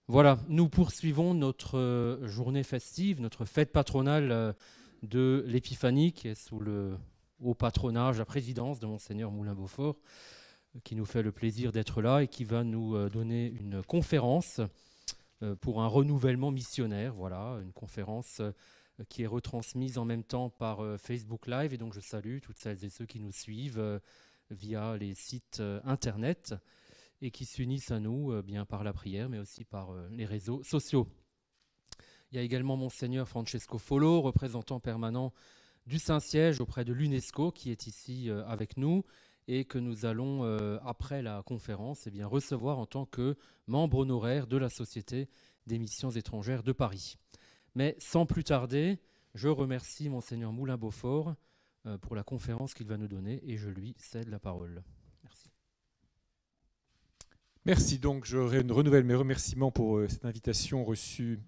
Voilà, nous poursuivons notre journée festive, notre fête patronale de l'Épiphanie, qui est sous le haut patronage, la présidence de Monseigneur Moulin-Beaufort, qui nous fait le plaisir d'être là et qui va nous donner une conférence pour un renouvellement missionnaire. Voilà, une conférence qui est retransmise en même temps par Facebook Live. Et donc je salue toutes celles et ceux qui nous suivent via les sites internet et qui s'unissent à nous bien par la prière, mais aussi par les réseaux sociaux. Il y a également Monseigneur Francesco Folo, représentant permanent du Saint-Siège auprès de l'UNESCO, qui est ici avec nous et que nous allons, après la conférence, recevoir en tant que membre honoraire de la Société des missions étrangères de Paris. Mais sans plus tarder, je remercie Monseigneur Moulin-Beaufort pour la conférence qu'il va nous donner et je lui cède la parole. Merci. Merci, donc je renouvelle mes remerciements pour cette invitation reçue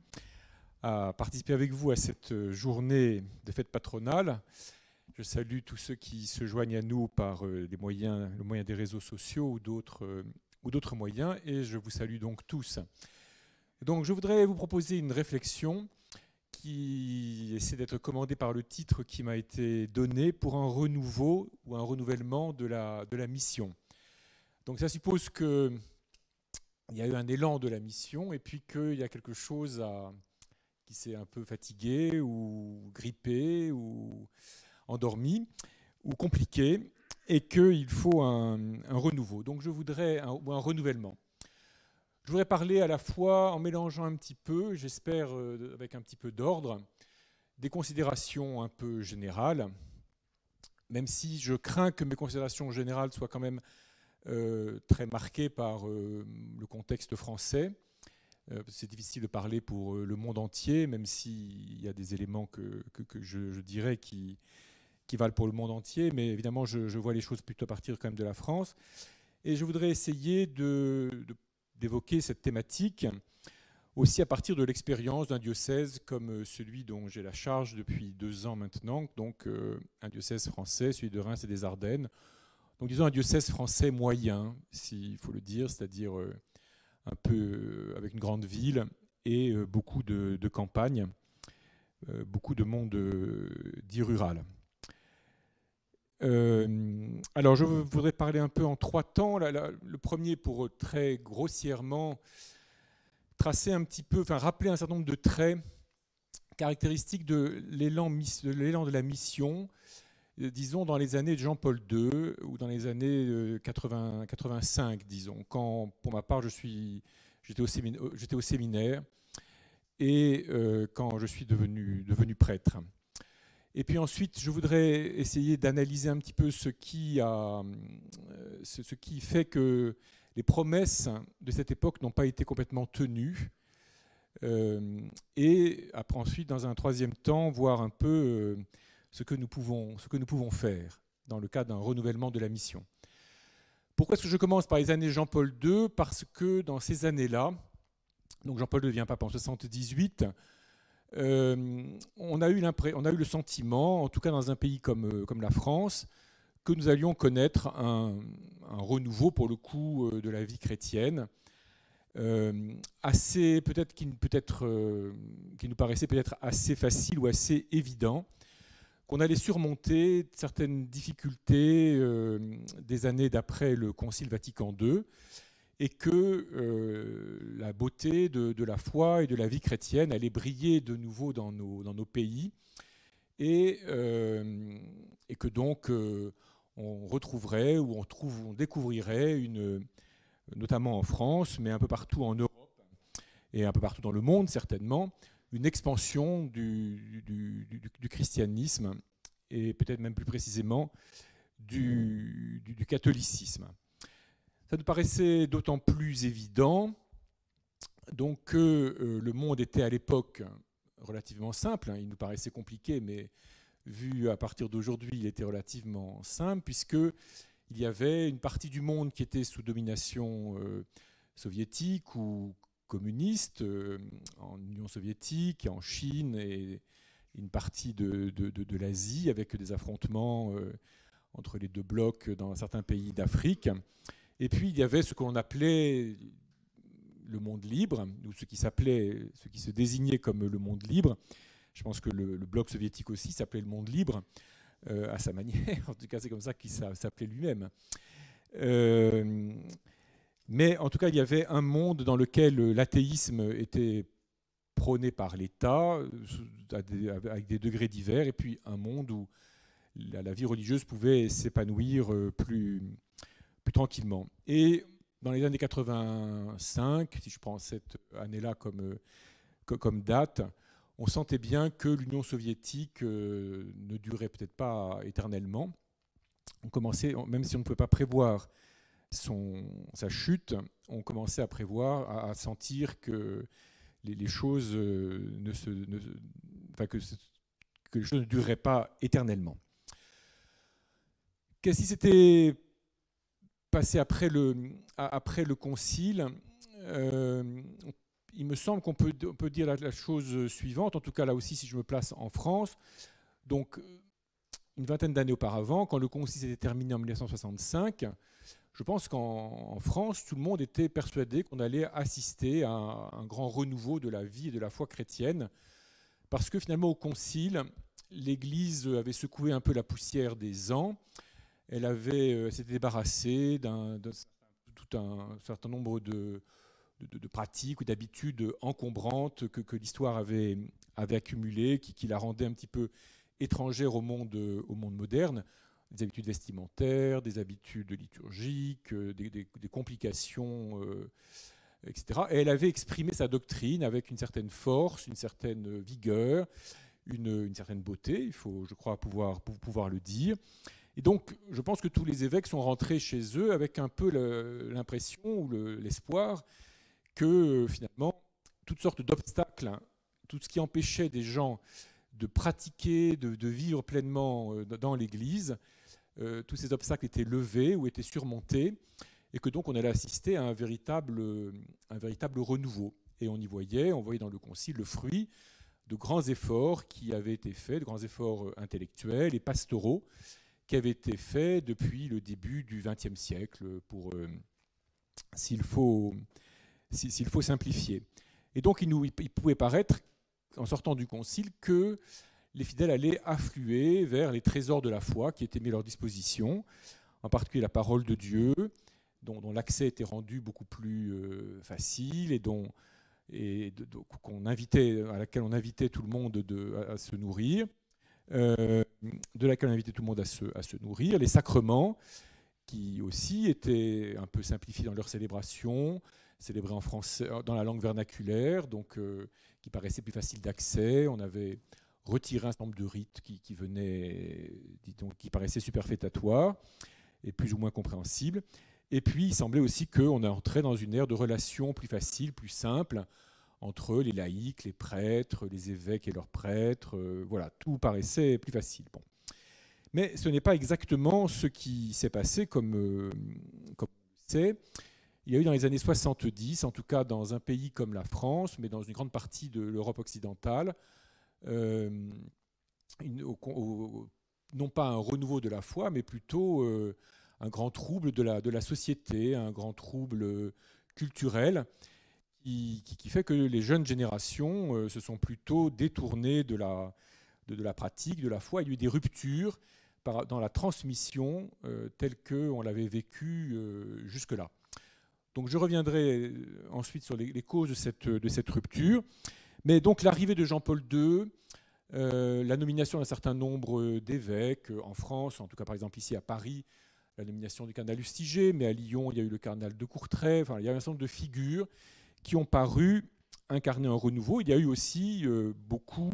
à participer avec vous à cette journée de fête patronale. Je salue tous ceux qui se joignent à nous par le moyen des réseaux sociaux ou d'autres moyens, et je vous salue donc tous. Donc je voudrais vous proposer une réflexion qui essaie d'être commandée par le titre qui m'a été donné pour un renouveau ou un renouvellement de la mission. Donc ça suppose que il y a eu un élan de la mission et puis qu'il y a quelque chose qui s'est un peu fatigué ou grippé ou endormi ou compliqué et qu'il faut un renouveau. Donc je voudrais un renouvellement. Je voudrais parler à la fois en mélangeant un petit peu, j'espère avec un petit peu d'ordre, des considérations un peu générales, même si je crains que mes considérations générales soient quand même très marqué par le contexte français. C'est difficile de parler pour le monde entier, même s'il y a des éléments que je dirais qui valent pour le monde entier, mais évidemment je vois les choses plutôt à partir quand même de la France. Et je voudrais essayer d'évoquer cette thématique aussi à partir de l'expérience d'un diocèse comme celui dont j'ai la charge depuis 2 ans maintenant, donc un diocèse français, celui de Reims et des Ardennes. Donc disons un diocèse français moyen, s'il faut le dire, c'est-à-dire un peu avec une grande ville et beaucoup de campagne, beaucoup de monde dit rural. Alors je voudrais parler un peu en 3 temps. Le premier pour très grossièrement tracer un petit peu, rappeler un certain nombre de traits caractéristiques de l'élan de la mission, disons dans les années de Jean-Paul II ou dans les années 85, disons, quand pour ma part j'étais au séminaire et quand je suis devenu prêtre. Et puis ensuite, je voudrais essayer d'analyser un petit peu ce qui fait que les promesses de cette époque n'ont pas été complètement tenues. Et après ensuite, dans un 3e temps, voir un peu ce que nous pouvons faire dans le cadre d'un renouvellement de la mission. Pourquoi est-ce que je commence par les années Jean-Paul II? Parce que dans ces années-là, donc Jean-Paul II devient pape en 78, on a eu le sentiment, en tout cas dans un pays comme la France, que nous allions connaître un renouveau, pour le coup, de la vie chrétienne, qui nous paraissait peut-être assez facile ou assez évident, qu'on allait surmonter certaines difficultés des années d'après le Concile Vatican II, et que la beauté de la foi et de la vie chrétienne allait briller de nouveau dans nos pays, et que donc on retrouverait ou on découvrirait notamment en France, mais un peu partout en Europe et un peu partout dans le monde certainement, une expansion du christianisme et peut-être même plus précisément du catholicisme. Ça nous paraissait d'autant plus évident donc que le monde était à l'époque relativement simple. Il nous paraissait compliqué, mais vu à partir d'aujourd'hui, il était relativement simple, puisqu'il y avait une partie du monde qui était sous domination soviétique ou communiste, en Union soviétique, en Chine et une partie de l'Asie, avec des affrontements entre les 2 blocs dans certains pays d'Afrique. Et puis il y avait ce qu'on appelait le monde libre, ou ce qui se désignait comme le monde libre. Je pense que le bloc soviétique aussi s'appelait le monde libre, à sa manière. En tout cas, c'est comme ça qu'il s'appelait lui-même. Mais en tout cas, il y avait un monde dans lequel l'athéisme était prôné par l'État, avec des degrés divers, et puis un monde où la vie religieuse pouvait s'épanouir plus tranquillement. Et dans les années 85, si je prends cette année-là comme date, on sentait bien que l'Union soviétique ne durait peut-être pas éternellement. On commençait, même si on ne pouvait pas prévoir sa chute, on commençait à prévoir, à sentir que les choses que les choses ne dureraient pas éternellement. Qu'est-ce qui s'était passé après le concile? Il me semble qu'on peut dire la chose suivante, en tout cas là aussi si je me place en France. Donc, une vingtaine d'années auparavant, quand le concile s'était terminé en 1965, je pense qu'en France, tout le monde était persuadé qu'on allait assister à un grand renouveau de la vie et de la foi chrétienne, parce que finalement au concile, l'Église avait secoué un peu la poussière des ans, elle s'était débarrassée tout un certain nombre de pratiques ou d'habitudes encombrantes que l'histoire avait accumulées, qui la rendaient un petit peu étrangère au monde moderne, des habitudes vestimentaires, des habitudes liturgiques, des complications, etc. Et elle avait exprimé sa doctrine avec une certaine force, une certaine vigueur, une certaine beauté, il faut, je crois, pouvoir le dire. Et donc, je pense que tous les évêques sont rentrés chez eux avec un peu l'impression ou l'espoir que finalement, toutes sortes d'obstacles, tout ce qui empêchait des gens de pratiquer, de vivre pleinement dans l'Église, tous ces obstacles étaient levés ou étaient surmontés, et que donc on allait assister à un véritable renouveau. Et on voyait dans le concile le fruit de grands efforts qui avaient été faits, de grands efforts intellectuels et pastoraux qui avaient été faits depuis le début du XXe siècle, s'il faut simplifier. Et donc il pouvait paraître, en sortant du concile, que les fidèles allaient affluer vers les trésors de la foi qui étaient mis à leur disposition, en particulier la parole de Dieu, dont l'accès était rendu beaucoup plus facile et à laquelle on invitait tout le monde à se nourrir, de laquelle on invitait tout le monde à se nourrir, les sacrements qui aussi étaient un peu simplifiés dans leur célébration, célébrés en français, dans la langue vernaculaire, donc qui paraissait plus facile d'accès. On avait retiré un certain nombre de rites qui venaient, qui paraissaient superfétatoires et plus ou moins compréhensibles. Et puis, il semblait aussi qu'on entrait dans une ère de relations plus facile, plus simple, entre les laïcs, les prêtres, les évêques et leurs prêtres. Voilà, tout paraissait plus facile. Bon. Mais ce n'est pas exactement ce qui s'est passé comme c'est. Il y a eu dans les années 70, en tout cas dans un pays comme la France, mais dans une grande partie de l'Europe occidentale, non pas un renouveau de la foi, mais plutôt un grand trouble de la société, un grand trouble culturel, qui fait que les jeunes générations se sont plutôt détournées de la pratique, de la foi. Il y a eu des ruptures dans la transmission telle qu'on l'avait vécue jusque-là. Donc je reviendrai ensuite sur les causes de cette rupture. Mais donc l'arrivée de Jean-Paul II, la nomination d'un certain nombre d'évêques en France, en tout cas par exemple ici à Paris, la nomination du cardinal Lustiger, mais à Lyon il y a eu le cardinal de Courtrai, enfin, il y a un certain nombre de figures qui ont paru incarner un renouveau. Il y a eu aussi beaucoup,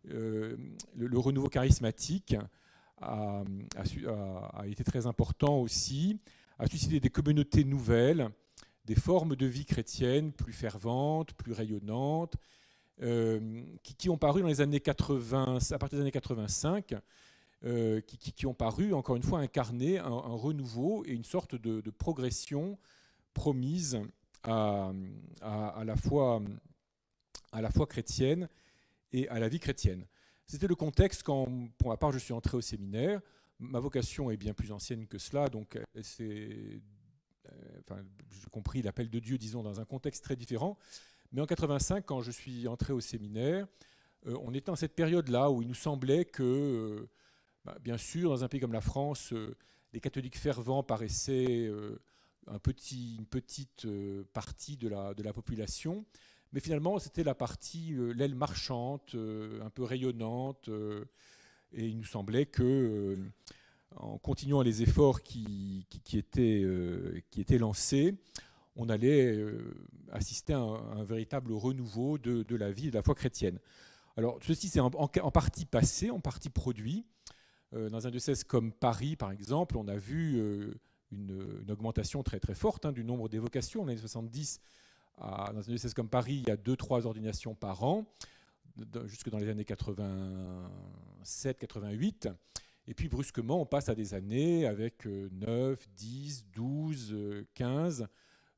le renouveau charismatique a été très important aussi, a suscité des communautés nouvelles, des formes de vie chrétienne plus ferventes, plus rayonnantes, qui ont paru dans les années 80, à partir des années 85, qui ont paru, encore une fois, incarner un renouveau et une sorte de progression promise à la foi chrétienne et à la vie chrétienne. C'était le contexte quand, pour ma part, je suis entré au séminaire. Ma vocation est bien plus ancienne que cela, donc j'ai compris l'appel de Dieu, disons, dans un contexte très différent. Mais en 85, quand je suis entré au séminaire, on était dans cette période-là où il nous semblait que, bien sûr, dans un pays comme la France, les catholiques fervents paraissaient une petite partie de la population, mais finalement, c'était la partie, l'aile marchante, un peu rayonnante, et il nous semblait que, en continuant les efforts qui étaient lancés, on allait assister à un véritable renouveau de la vie et de la foi chrétienne. Alors, ceci c'est en partie passé, en partie produit. Dans un diocèse comme Paris, par exemple, on a vu une augmentation très très forte du nombre d'évocations. En les années 70, dans un diocèse comme Paris, il y a 2-3 ordinations par an, jusque dans les années 87-88. Et puis brusquement, on passe à des années avec 9, 10, 12, 15,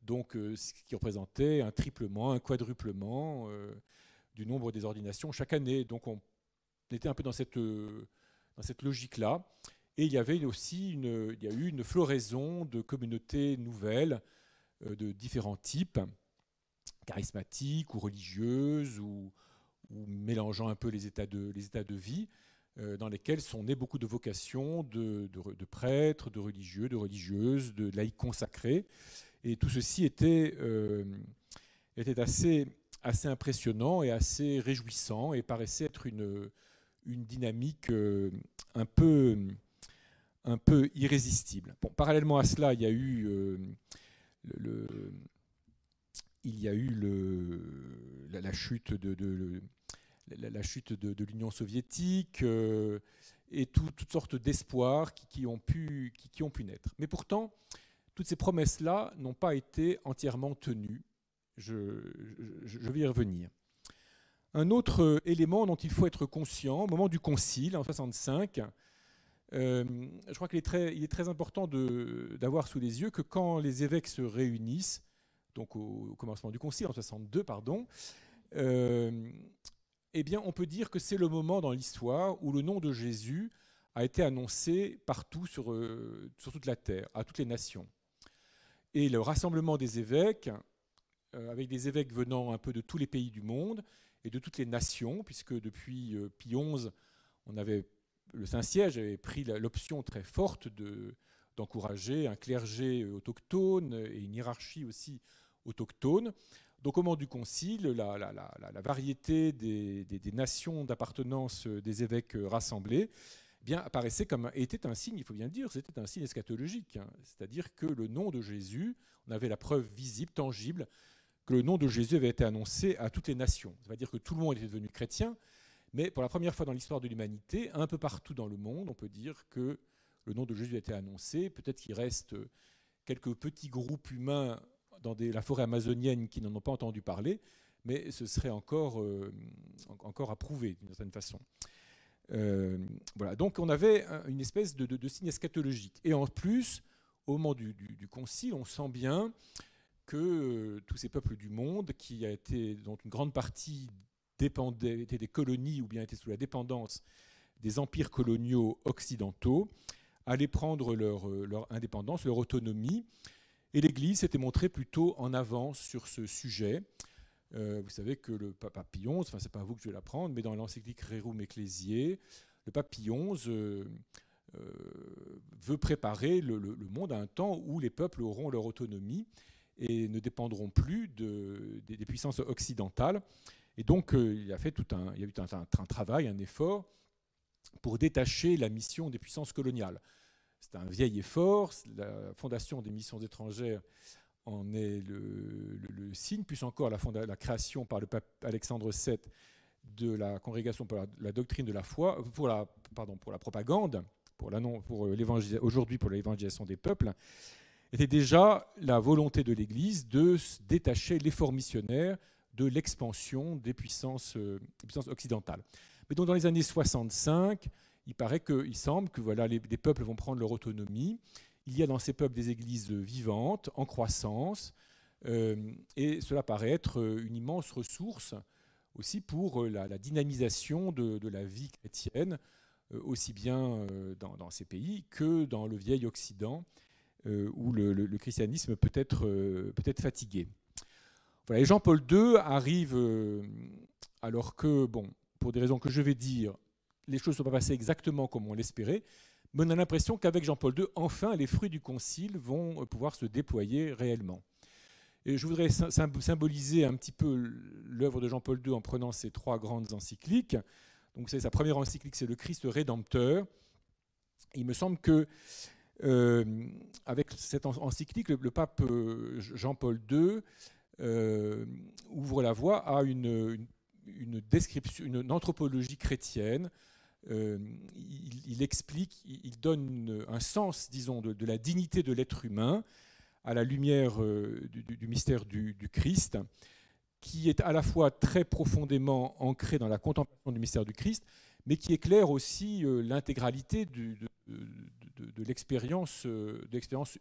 donc ce qui représentait un triplement, un quadruplement du nombre des ordinations chaque année. Donc on était un peu dans cette logique-là. Et il y avait aussi il y a eu une floraison de communautés nouvelles de différents types, charismatiques ou religieuses, ou mélangeant un peu les états de vie, dans lesquels sont nées beaucoup de vocations de prêtres, de religieux, de religieuses, de laïcs consacrés. Et tout ceci était assez impressionnant et assez réjouissant et paraissait être une dynamique un peu irrésistible. Bon, parallèlement à cela, il y a eu la chute de l'Union soviétique et toutes sortes d'espoirs qui ont pu naître. Mais pourtant, toutes ces promesses-là n'ont pas été entièrement tenues. Je vais y revenir. Un autre élément dont il faut être conscient, au moment du concile, en 65, je crois qu'il est très important d'avoir sous les yeux que quand les évêques se réunissent, donc au commencement du concile, en 62, pardon, eh bien, on peut dire que c'est le moment dans l'histoire où le nom de Jésus a été annoncé partout sur toute la terre, à toutes les nations. Et le rassemblement des évêques, avec des évêques venant un peu de tous les pays du monde et de toutes les nations, puisque depuis Pie XI, le Saint-Siège avait pris l'option très forte d'encourager un clergé autochtone et une hiérarchie aussi autochtone. Donc au moment du concile, la variété des nations d'appartenance des évêques rassemblés bien, était un signe, il faut bien le dire, c'était un signe eschatologique. C'est-à-dire que le nom de Jésus, on avait la preuve visible, tangible, que le nom de Jésus avait été annoncé à toutes les nations. Ça veut dire que tout le monde était devenu chrétien, mais pour la première fois dans l'histoire de l'humanité, un peu partout dans le monde, on peut dire que le nom de Jésus a été annoncé. Peut-être qu'il reste quelques petits groupes humains dans la forêt amazonienne qui n'en ont pas entendu parler, mais ce serait encore à prouver d'une certaine façon. Voilà. Donc on avait une espèce de signe eschatologique. Et en plus, au moment du concile, on sent bien que tous ces peuples du monde, dont une grande partie étaient des colonies ou bien étaient sous la dépendance des empires coloniaux occidentaux, allaient prendre leur indépendance, leur autonomie. Et l'Église s'était montrée plutôt en avance sur ce sujet. Vous savez que le pape Pie XI, c'est pas à vous que je vais l'apprendre, mais dans l'encyclique Rerum Ecclesiae, le pape Pie XI veut préparer le monde à un temps où les peuples auront leur autonomie et ne dépendront plus des puissances occidentales. Et donc, il y a eu un travail, un effort pour détacher la mission des puissances coloniales. C'est un vieil effort. La fondation des missions étrangères en est le signe, plus encore la création par le pape Alexandre VII de la Congrégation pour la doctrine de la foi, pour la propagande, aujourd'hui pour l'évangélisation des peuples, était déjà la volonté de l'Église de détacher l'effort missionnaire de l'expansion des puissances occidentales. Mais donc dans les années 65, il semble que voilà, des peuples vont prendre leur autonomie. Il y a dans ces peuples des églises vivantes, en croissance, et cela paraît être une immense ressource aussi pour la dynamisation de la vie chrétienne, aussi bien dans ces pays que dans le vieil Occident, où le christianisme peut être fatigué. Voilà, et Jean-Paul II arrive alors que, bon, pour des raisons que je vais dire, les choses ne sont pas passées exactement comme on l'espérait, mais on a l'impression qu'avec Jean-Paul II, enfin, les fruits du concile vont pouvoir se déployer réellement. Et je voudrais symboliser un petit peu l'œuvre de Jean-Paul II en prenant ces 3 grandes encycliques. Donc, sa première encyclique, c'est le Christ rédempteur. Il me semble que avec cette encyclique, le pape Jean-Paul II ouvre la voie à une description, une anthropologie chrétienne. Il explique, il donne un sens, disons, de la dignité de l'être humain à la lumière du mystère du Christ, qui est à la fois très profondément ancré dans la contemplation du mystère du Christ, mais qui éclaire aussi l'intégralité de l'expérience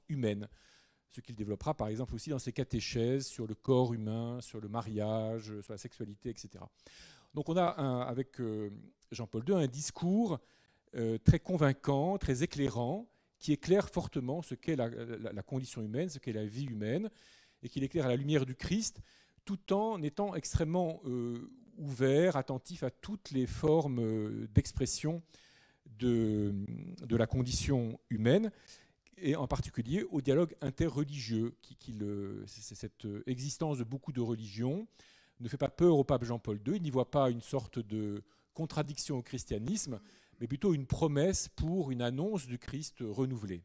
humaine. Ce qu'il développera par exemple aussi dans ses catéchèses sur le corps humain, sur le mariage, sur la sexualité, etc. Donc on a avec Jean-Paul II un discours très convaincant, très éclairant, qui éclaire fortement ce qu'est la condition humaine, ce qu'est la vie humaine, et qui l'éclaire à la lumière du Christ, tout en étant extrêmement ouvert, attentif à toutes les formes d'expression de la condition humaine, et en particulier au dialogue interreligieux. Cette existence de beaucoup de religions ne fait pas peur au pape Jean-Paul II, il n'y voit pas une sorte de contradiction au christianisme, mais plutôt une promesse pour une annonce du Christ renouvelé.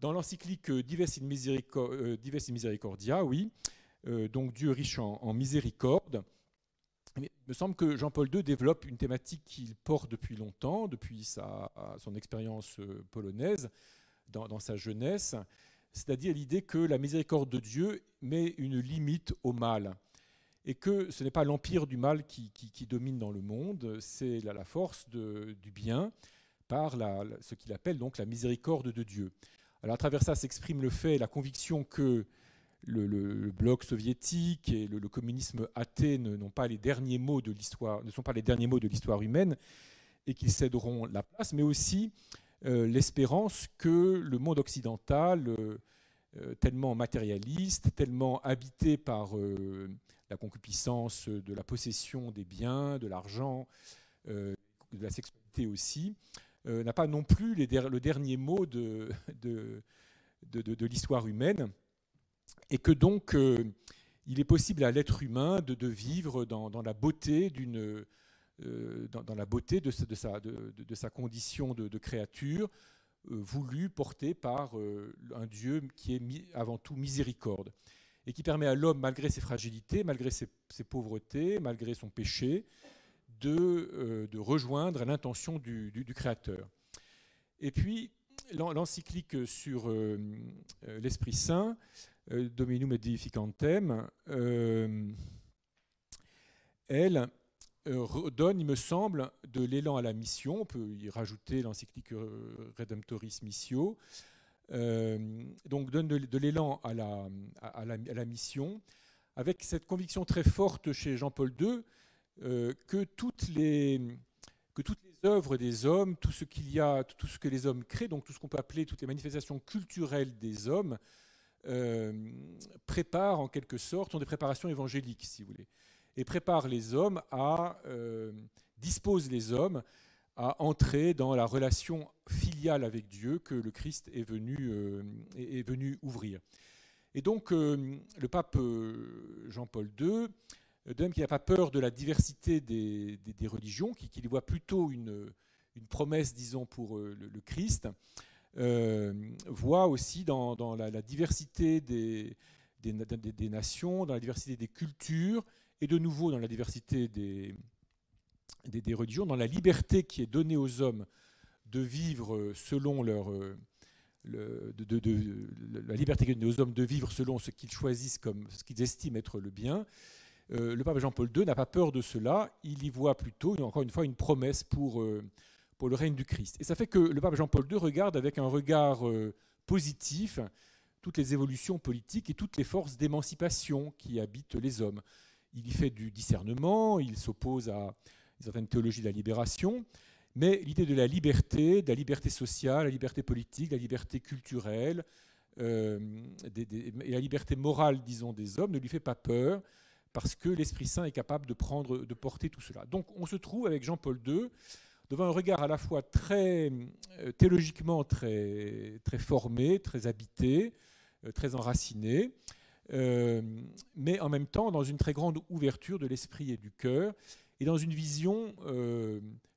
Dans l'encyclique Dives in Misericordia, oui, donc Dieu riche en miséricorde, il me semble que Jean-Paul II développe une thématique qu'il porte depuis longtemps, depuis son expérience polonaise, dans sa jeunesse, c'est-à-dire l'idée que la miséricorde de Dieu met une limite au mal, et que ce n'est pas l'empire du mal qui domine dans le monde, c'est la force du bien par ce qu'il appelle donc la miséricorde de Dieu. Alors à travers ça s'exprime la conviction que le bloc soviétique et le communisme athée ne sont pas les derniers mots de l'histoire humaine et qu'ils céderont la place, mais aussi l'espérance que le monde occidental, tellement matérialiste, tellement habité par la concupiscence de la possession des biens, de l'argent, de la sexualité aussi, n'a pas non plus le dernier mot de l'histoire humaine, et que donc il est possible à l'être humain de vivre dans la beauté dans la beauté de sa condition de créature, voulue, portée par un Dieu qui est avant tout miséricorde, et qui permet à l'homme, malgré ses fragilités, malgré ses pauvretés, malgré son péché, de rejoindre l'intention du Créateur. Et puis, l'encyclique sur l'Esprit Saint, Dominum et Deificantem, elle donne, il me semble, de l'élan à la mission. On peut y rajouter l'encyclique Redemptoris Missio. Donc donne de l'élan à la mission, avec cette conviction très forte chez Jean-Paul II que toutes les œuvres des hommes, tout ce que les hommes créent, donc tout ce qu'on peut appeler toutes les manifestations culturelles des hommes, préparent en quelque sorte, sont des préparations évangéliques, si vous voulez, et préparent les hommes disposent les hommes à entrer dans la relation filiale avec Dieu que le Christ est venu ouvrir. Et donc, le pape Jean-Paul II, de même qu'il n'a pas peur de la diversité des religions, qu'il voit plutôt une promesse, disons, pour le Christ, voit aussi dans la diversité des nations, dans la diversité des cultures, et de nouveau dans la diversité des religions, dans la liberté qui est donnée aux hommes de vivre selon la liberté qui est donnée aux hommes de vivre selon ce qu'ils choisissent comme ce qu'ils estiment être le bien. Le pape Jean-Paul II n'a pas peur de cela, il y voit plutôt, encore une fois, une promesse pour le règne du Christ. Et ça fait que le pape Jean-Paul II regarde avec un regard positif toutes les évolutions politiques et toutes les forces d'émancipation qui habitent les hommes. Il y fait du discernement, il s'oppose à une certaine théologie de la libération, mais l'idée de la liberté sociale, la liberté politique, la liberté culturelle, et la liberté morale, disons, des hommes ne lui fait pas peur, parce que l'Esprit Saint est capable de porter tout cela. Donc on se trouve avec Jean-Paul II devant un regard à la fois très théologiquement très formé, très habité, très enraciné, mais en même temps dans une très grande ouverture de l'esprit et du cœur, et dans une vision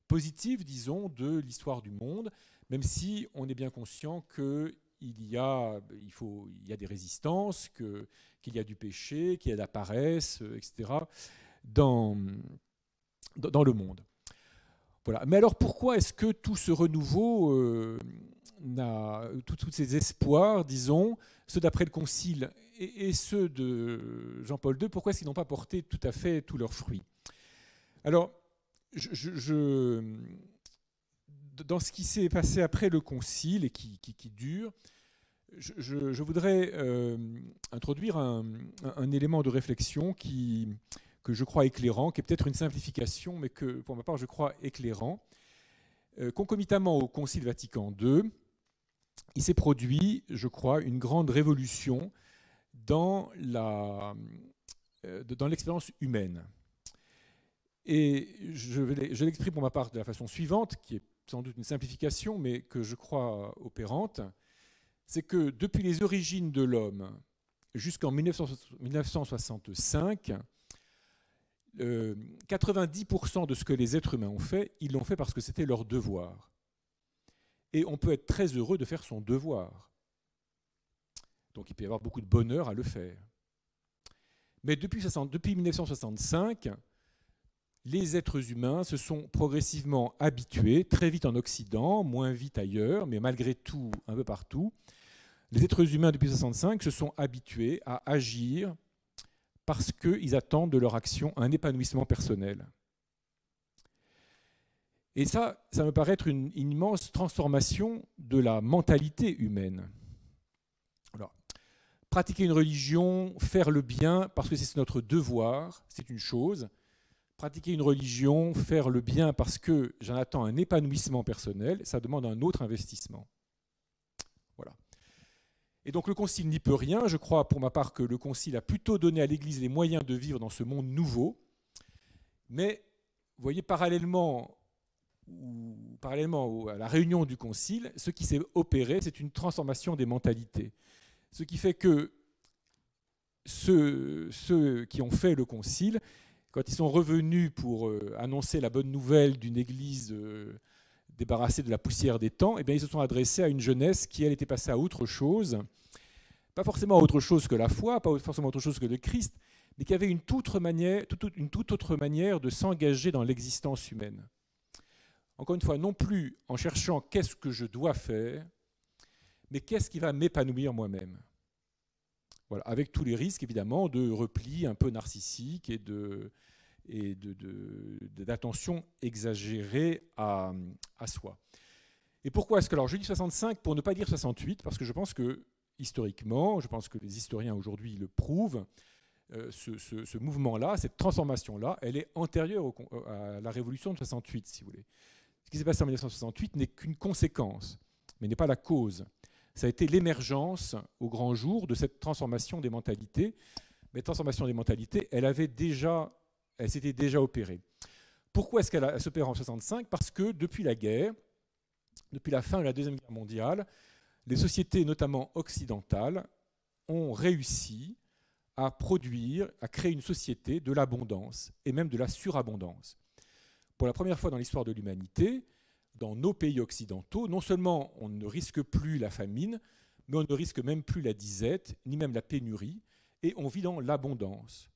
positive, disons, de l'histoire du monde, même si on est bien conscient qu'il y a des résistances, qu'il y a du péché, qu'il y a de la paresse, etc., dans le monde. Voilà. Mais alors pourquoi est-ce que tout ce renouveau, tous ces espoirs, disons, ceux d'après le Concile et ceux de Jean-Paul II, pourquoi est-ce qu'ils n'ont pas porté tout à fait tous leurs fruits? Alors, dans ce qui s'est passé après le Concile et qui dure, je voudrais introduire un élément de réflexion que je crois éclairant, qui est peut-être une simplification, mais que, pour ma part, je crois éclairant. Concomitamment au Concile Vatican II, il s'est produit, je crois, une grande révolution dans l'expérience humaine. Et je l'exprime pour ma part de la façon suivante, qui est sans doute une simplification, mais que je crois opérante. C'est que depuis les origines de l'homme jusqu'en 1965, 90% de ce que les êtres humains ont fait, ils l'ont fait parce que c'était leur devoir. Et on peut être très heureux de faire son devoir. Donc il peut y avoir beaucoup de bonheur à le faire. Mais depuis 1965, les êtres humains se sont progressivement habitués, très vite en Occident, moins vite ailleurs, mais malgré tout un peu partout, les êtres humains depuis 1965 se sont habitués à agir parce qu'ils attendent de leur action un épanouissement personnel. Et ça me paraît être une immense transformation de la mentalité humaine. Alors, pratiquer une religion, faire le bien parce que c'est notre devoir, c'est une chose. Pratiquer une religion, faire le bien parce que j'en attends un épanouissement personnel, ça demande un autre investissement. Voilà. Et donc le Concile n'y peut rien. Je crois pour ma part que le Concile a plutôt donné à l'Église les moyens de vivre dans ce monde nouveau. Mais vous voyez, parallèlement à la réunion du Concile, ce qui s'est opéré, c'est une transformation des mentalités. Ce qui fait que ceux qui ont fait le Concile, quand ils sont revenus pour annoncer la bonne nouvelle d'une Église débarrassée de la poussière des temps, eh bien, ils se sont adressés à une jeunesse qui, elle, était passée à autre chose, pas forcément à autre chose que la foi, pas forcément autre chose que le Christ, mais qui avait une toute autre manière de s'engager dans l'existence humaine. Encore une fois, non plus en cherchant qu'est-ce que je dois faire, mais qu'est-ce qui va m'épanouir moi-même. Voilà, avec tous les risques, évidemment, de repli un peu narcissique et d'attention exagérée à soi. Et pourquoi est-ce que, alors je dis 65 pour ne pas dire 68, parce que je pense que, historiquement, je pense que les historiens aujourd'hui le prouvent, ce mouvement-là, cette transformation-là, elle est antérieure à la révolution de 68, si vous voulez. Ce qui s'est passé en 1968 n'est qu'une conséquence, mais n'est pas la cause. Ça a été l'émergence au grand jour de cette transformation des mentalités. Mais transformation des mentalités, elle s'était déjà opérée. Pourquoi est-ce qu'elle s'opère en 1965 ? Parce que depuis la guerre, depuis la fin de la Deuxième Guerre mondiale, les sociétés, notamment occidentales, ont réussi à créer une société de l'abondance et même de la surabondance. Pour la première fois dans l'histoire de l'humanité, dans nos pays occidentaux, non seulement on ne risque plus la famine, mais on ne risque même plus la disette, ni même la pénurie, et on vit dans l'abondance.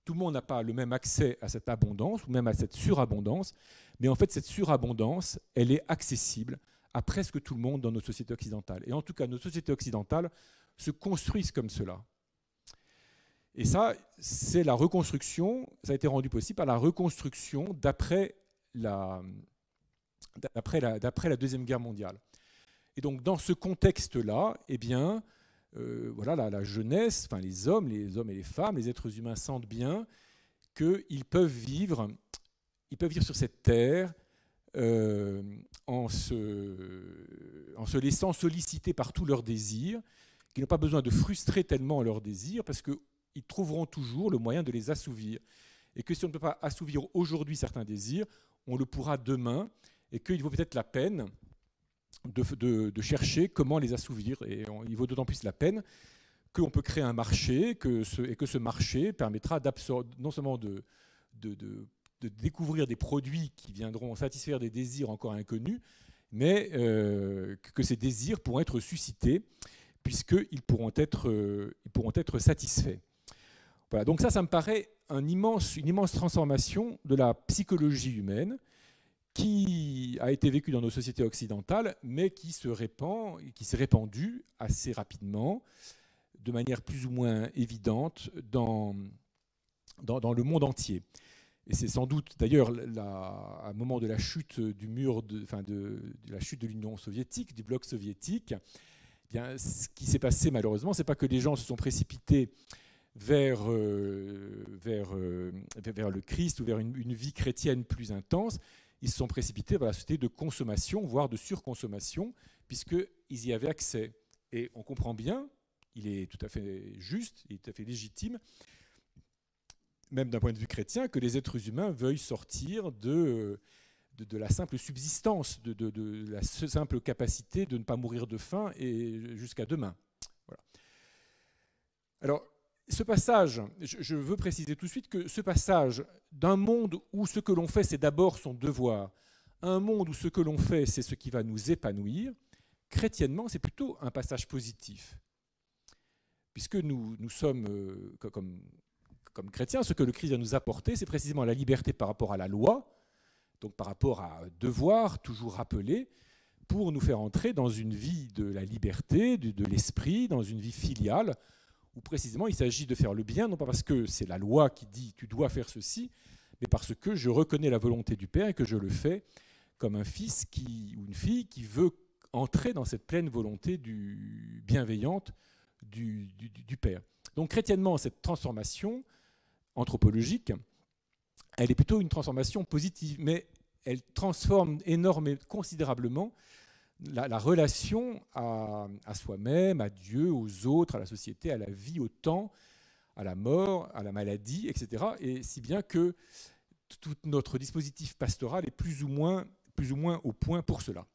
Tout le monde n'a pas le même accès à cette abondance, ou même à cette surabondance, mais en fait cette surabondance, elle est accessible à presque tout le monde dans nos sociétés occidentales. Et en tout cas, nos sociétés occidentales se construisent comme cela. Et ça, c'est la reconstruction, ça a été rendu possible par la reconstruction d'après la Deuxième Guerre mondiale. Et donc, dans ce contexte-là, eh bien, voilà, la jeunesse, enfin les hommes et les femmes, les êtres humains sentent bien qu'ils peuvent vivre sur cette terre en se laissant solliciter par tous leurs désirs, qui n'ont pas besoin de frustrer tellement leurs désirs, parce qu'ils trouveront toujours le moyen de les assouvir. Et que si on ne peut pas assouvir aujourd'hui certains désirs, on le pourra demain, et qu'il vaut peut-être la peine de chercher comment les assouvir. Et il vaut d'autant plus la peine qu'on peut créer un marché, et que ce marché permettra non seulement de découvrir des produits qui viendront satisfaire des désirs encore inconnus, mais que ces désirs pourront être suscités, puisqu'ils pourront être satisfaits. Voilà, donc ça me paraît une immense transformation de la psychologie humaine qui a été vécue dans nos sociétés occidentales, mais qui s'est répandue assez rapidement, de manière plus ou moins évidente dans le monde entier. Et c'est sans doute, d'ailleurs, à un moment de la chute du mur, de la chute de l'Union soviétique, du bloc soviétique, eh bien, ce qui s'est passé malheureusement, c'est pas que les gens se sont précipités vers le Christ ou vers une vie chrétienne plus intense. Ils se sont précipités vers la société de consommation, voire de surconsommation, puisqu'ils y avaient accès. Et on comprend bien, il est tout à fait juste, il est tout à fait légitime, même d'un point de vue chrétien, que les êtres humains veuillent sortir de la simple subsistance, de la simple capacité de ne pas mourir de faim et jusqu'à demain. Voilà. Alors, ce passage, je veux préciser tout de suite que ce passage d'un monde où ce que l'on fait, c'est d'abord son devoir, à un monde où ce que l'on fait, c'est ce qui va nous épanouir, chrétiennement, c'est plutôt un passage positif. Puisque nous sommes, comme chrétiens, ce que le Christ va nous apporter, c'est précisément la liberté par rapport à la loi, donc par rapport à devoir toujours rappeler, pour nous faire entrer dans une vie de la liberté, de l'esprit, dans une vie filiale, où précisément il s'agit de faire le bien, non pas parce que c'est la loi qui dit tu dois faire ceci, mais parce que je reconnais la volonté du Père et que je le fais comme un fils ou une fille qui veut entrer dans cette pleine volonté bienveillante du Père. Donc chrétiennement, cette transformation anthropologique, elle est plutôt une transformation positive, mais elle transforme énormément, considérablement la relation à soi-même, à Dieu, aux autres, à la société, à la vie, au temps, à la mort, à la maladie, etc. Et si bien que tout notre dispositif pastoral est plus ou moins au point pour cela.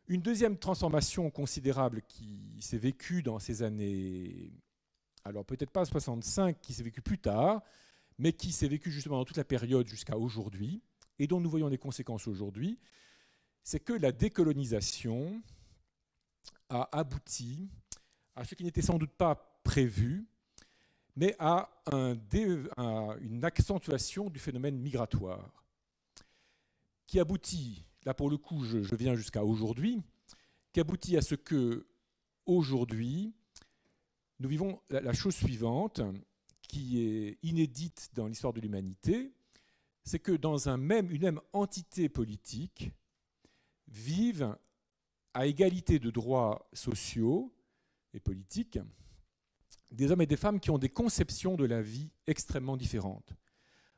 Une deuxième transformation considérable qui s'est vécue dans ces années, alors peut-être pas 65, qui s'est vécue plus tard, mais qui s'est vécue justement dans toute la période jusqu'à aujourd'hui, et dont nous voyons les conséquences aujourd'hui, c'est que la décolonisation a abouti à ce qui n'était sans doute pas prévu, mais à une accentuation du phénomène migratoire, qui aboutit, là pour le coup je viens jusqu'à aujourd'hui, qui aboutit à ce que aujourd'hui nous vivons la chose suivante, qui est inédite dans l'histoire de l'humanité, c'est que dans une même entité politique vivent à égalité de droits sociaux et politiques des hommes et des femmes qui ont des conceptions de la vie extrêmement différentes,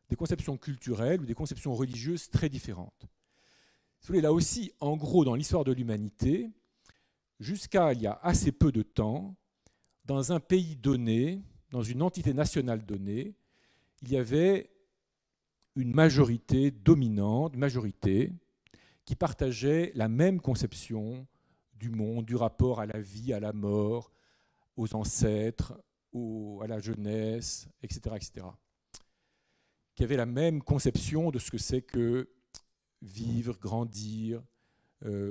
des conceptions culturelles ou des conceptions religieuses très différentes. Si vous voulez, là aussi, en gros, dans l'histoire de l'humanité, jusqu'à il y a assez peu de temps, dans un pays donné, dans une entité nationale donnée, il y avait une majorité dominante, qui partageait la même conception du monde, du rapport à la vie, à la mort, aux ancêtres, à la jeunesse, etc., etc. Qui avait la même conception de ce que c'est que vivre, grandir,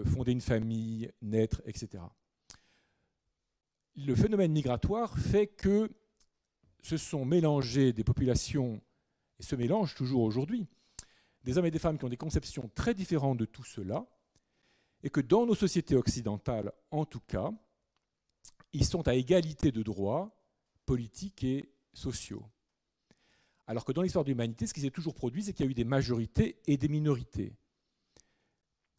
fonder une famille, naître, etc. Le phénomène migratoire fait que se sont mélangées des populations, et se mélangent toujours aujourd'hui, des hommes et des femmes qui ont des conceptions très différentes de tout cela, et que dans nos sociétés occidentales, en tout cas, ils sont à égalité de droits politiques et sociaux. Alors que dans l'histoire de l'humanité, ce qui s'est toujours produit, c'est qu'il y a eu des majorités et des minorités.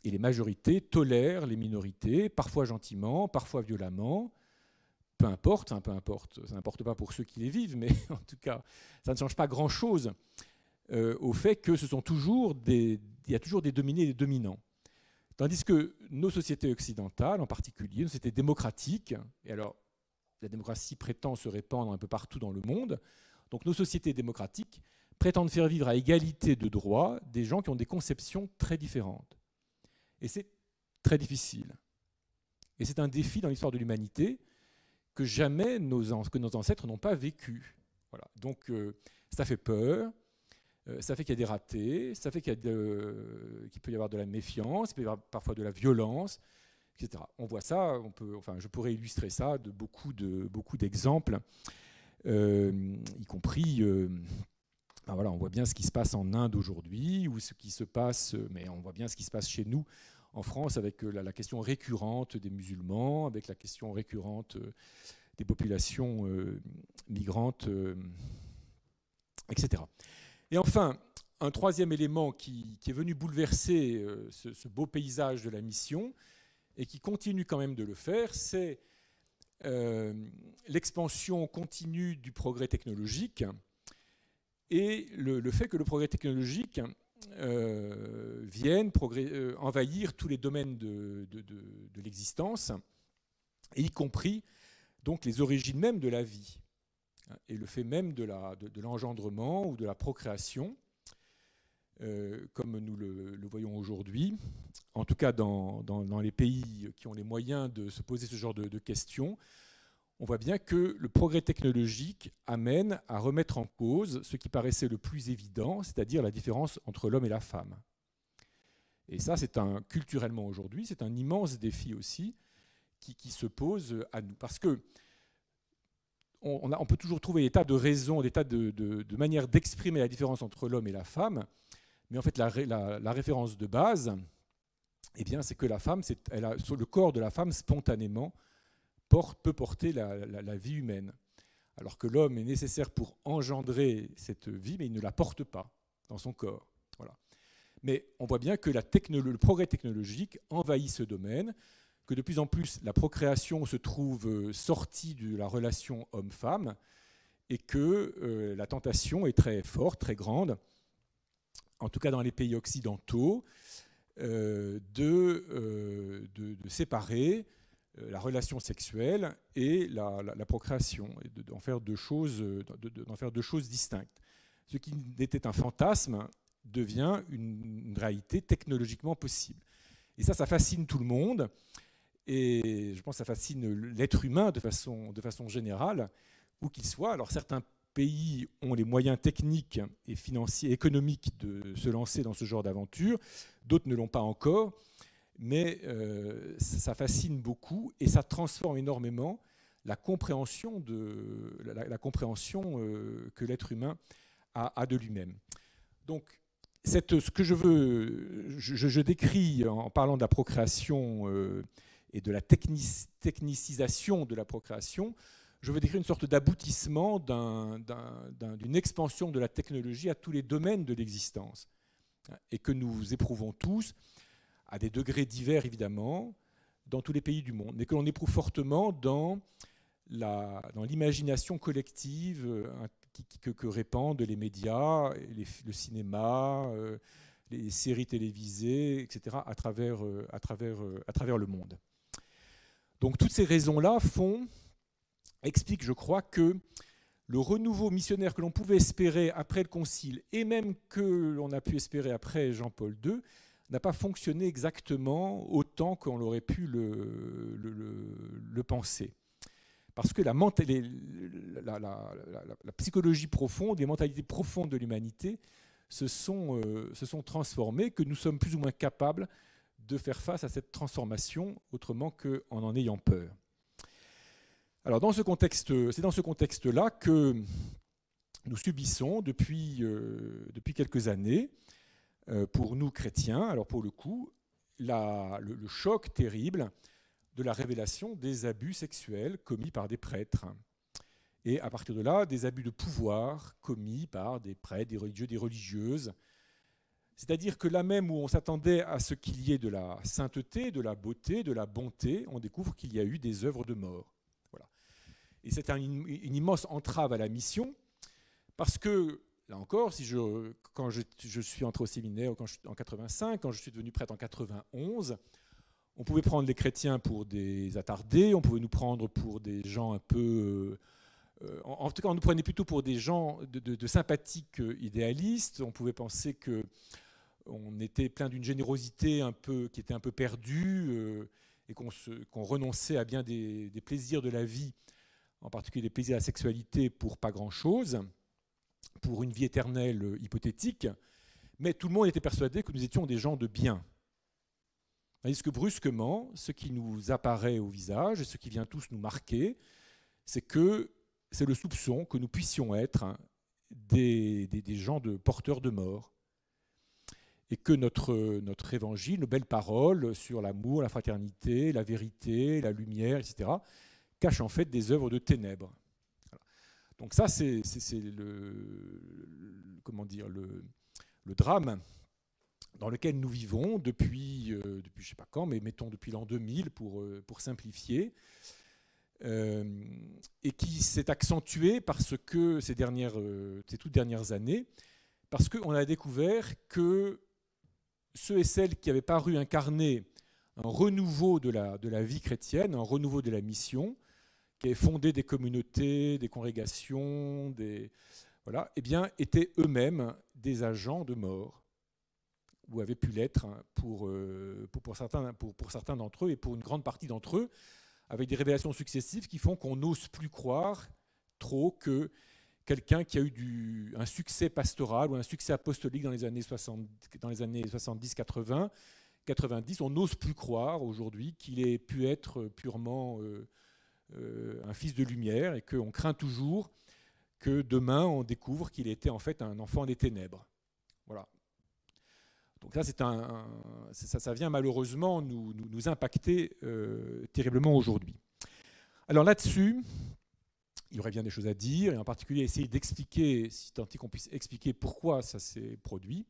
Et les majorités tolèrent les minorités, parfois gentiment, parfois violemment, peu importe, ça n'importe pas pour ceux qui les vivent, mais en tout cas, ça ne change pas grand-chose au fait que il y a toujours des dominés et des dominants. Tandis que nos sociétés occidentales, en particulier, nos sociétés démocratiques, et alors la démocratie prétend se répandre un peu partout dans le monde, donc nos sociétés démocratiques prétendent faire vivre à égalité de droits des gens qui ont des conceptions très différentes. Et c'est très difficile. Et c'est un défi dans l'histoire de l'humanité que jamais nos ancêtres n'ont pas vécu. Voilà. Donc ça fait peur, ça fait qu'il y a des ratés, ça fait qu'il peut y avoir de la méfiance, il peut y avoir parfois de la violence, etc. On voit ça, je pourrais illustrer ça de beaucoup d'exemples, y compris, on voit bien ce qui se passe en Inde aujourd'hui, ou ce qui se passe, mais on voit bien ce qui se passe chez nous en France avec la question récurrente des musulmans, avec la question récurrente des populations migrantes, etc. Et enfin, un troisième élément qui est venu bouleverser ce beau paysage de la mission, et qui continue quand même de le faire, c'est l'expansion continue du progrès technologique, et le fait que le progrès technologique vienne envahir tous les domaines de l'existence, et y compris donc les origines même de la vie, et le fait même de l'engendrement ou de la procréation, comme nous le voyons aujourd'hui, en tout cas dans les pays qui ont les moyens de se poser ce genre de questions. On voit bien que le progrès technologique amène à remettre en cause ce qui paraissait le plus évident, c'est-à-dire la différence entre l'homme et la femme. Et ça, culturellement aujourd'hui, c'est un immense défi aussi qui se pose à nous. Parce que on peut toujours trouver des tas de raisons, des tas de manières d'exprimer la différence entre l'homme et la femme, mais en fait, la référence de base, eh bien, c'est que la femme, le corps de la femme, spontanément, peut porter la vie humaine. Alors que l'homme est nécessaire pour engendrer cette vie, mais il ne la porte pas dans son corps. Voilà. Mais on voit bien que le progrès technologique envahit ce domaine, que de plus en plus la procréation se trouve sortie de la relation homme-femme, et que la tentation est très forte, très grande, en tout cas dans les pays occidentaux, de séparer la relation sexuelle et la procréation, et d'en faire deux choses distinctes. Ce qui était un fantasme devient une réalité technologiquement possible. Et ça fascine tout le monde, et je pense que ça fascine l'être humain de façon générale, où qu'il soit. Alors certains pays ont les moyens techniques et financiers, économiques de se lancer dans ce genre d'aventure, d'autres ne l'ont pas encore. Mais ça fascine beaucoup et ça transforme énormément la compréhension que l'être humain a de lui-même. Donc, ce que je décris en parlant de la procréation et de la technicisation de la procréation, je veux décrire une sorte d'aboutissement d'une expansion de la technologie à tous les domaines de l'existence, et que nous éprouvons tous, à des degrés divers évidemment, dans tous les pays du monde, mais que l'on éprouve fortement dans l'imagination collective que répandent les médias, le cinéma, les séries télévisées, etc., à travers le monde. Donc toutes ces raisons-là expliquent, je crois, que le renouveau missionnaire que l'on pouvait espérer après le Concile, et même que l'on a pu espérer après Jean-Paul II, n'a pas fonctionné exactement autant qu'on l'aurait pu le penser. Parce que la psychologie profonde, les mentalités profondes de l'humanité se sont transformées, que nous sommes plus ou moins capables de faire face à cette transformation autrement qu'en ayant peur. Alors c'est dans ce contexte-là que nous subissons depuis quelques années, pour nous chrétiens, alors pour le coup, le choc terrible de la révélation des abus sexuels commis par des prêtres. Et à partir de là, des abus de pouvoir commis par des prêtres, des religieux, des religieuses. C'est-à-dire que là même où on s'attendait à ce qu'il y ait de la sainteté, de la beauté, de la bonté, on découvre qu'il y a eu des œuvres de mort. Voilà. Et c'est une immense entrave à la mission, parce que là encore, quand je suis entré au séminaire en 85, quand je suis devenu prêtre en 91, on pouvait prendre les chrétiens pour des attardés, on pouvait nous prendre pour des gens un peu... en tout cas, on nous prenait plutôt pour des gens de sympathiques idéalistes. On pouvait penser qu'on était plein d'une générosité qui était un peu perdue et qu'on renonçait à bien des plaisirs de la vie, en particulier des plaisirs de la sexualité, pour pas grand-chose, pour une vie éternelle hypothétique. Mais tout le monde était persuadé que nous étions des gens de bien. Tandis que brusquement, ce qui nous apparaît au visage et ce qui vient tous nous marquer, c'est le soupçon que nous puissions être des gens porteurs de mort. Et que notre évangile, nos belles paroles sur l'amour, la fraternité, la vérité, la lumière, etc., cachent en fait des œuvres de ténèbres. Voilà. Donc ça, c'est le drame dans lequel nous vivons depuis je ne sais pas quand, mais mettons depuis l'an 2000 pour simplifier, et qui s'est accentué parce que ces toutes dernières années, parce qu'on a découvert que ceux et celles qui avaient paru incarner un renouveau de la vie chrétienne, un renouveau de la mission, qui avaient fondé des communautés, des congrégations, voilà, eh bien, étaient eux-mêmes des agents de mort, ou avaient pu l'être pour certains d'entre eux et pour une grande partie d'entre eux, avec des révélations successives qui font qu'on n'ose plus croire trop que quelqu'un qui a eu un succès pastoral ou un succès apostolique dans les années 70, 80, 90, on n'ose plus croire aujourd'hui qu'il ait pu être purement un fils de lumière, et qu'on craint toujours que demain on découvre qu'il était en fait un enfant des ténèbres. Voilà. Donc là, ça vient malheureusement nous impacter terriblement aujourd'hui. Alors là-dessus, il y aurait bien des choses à dire, et en particulier essayer d'expliquer, si tant est qu'on puisse expliquer pourquoi ça s'est produit.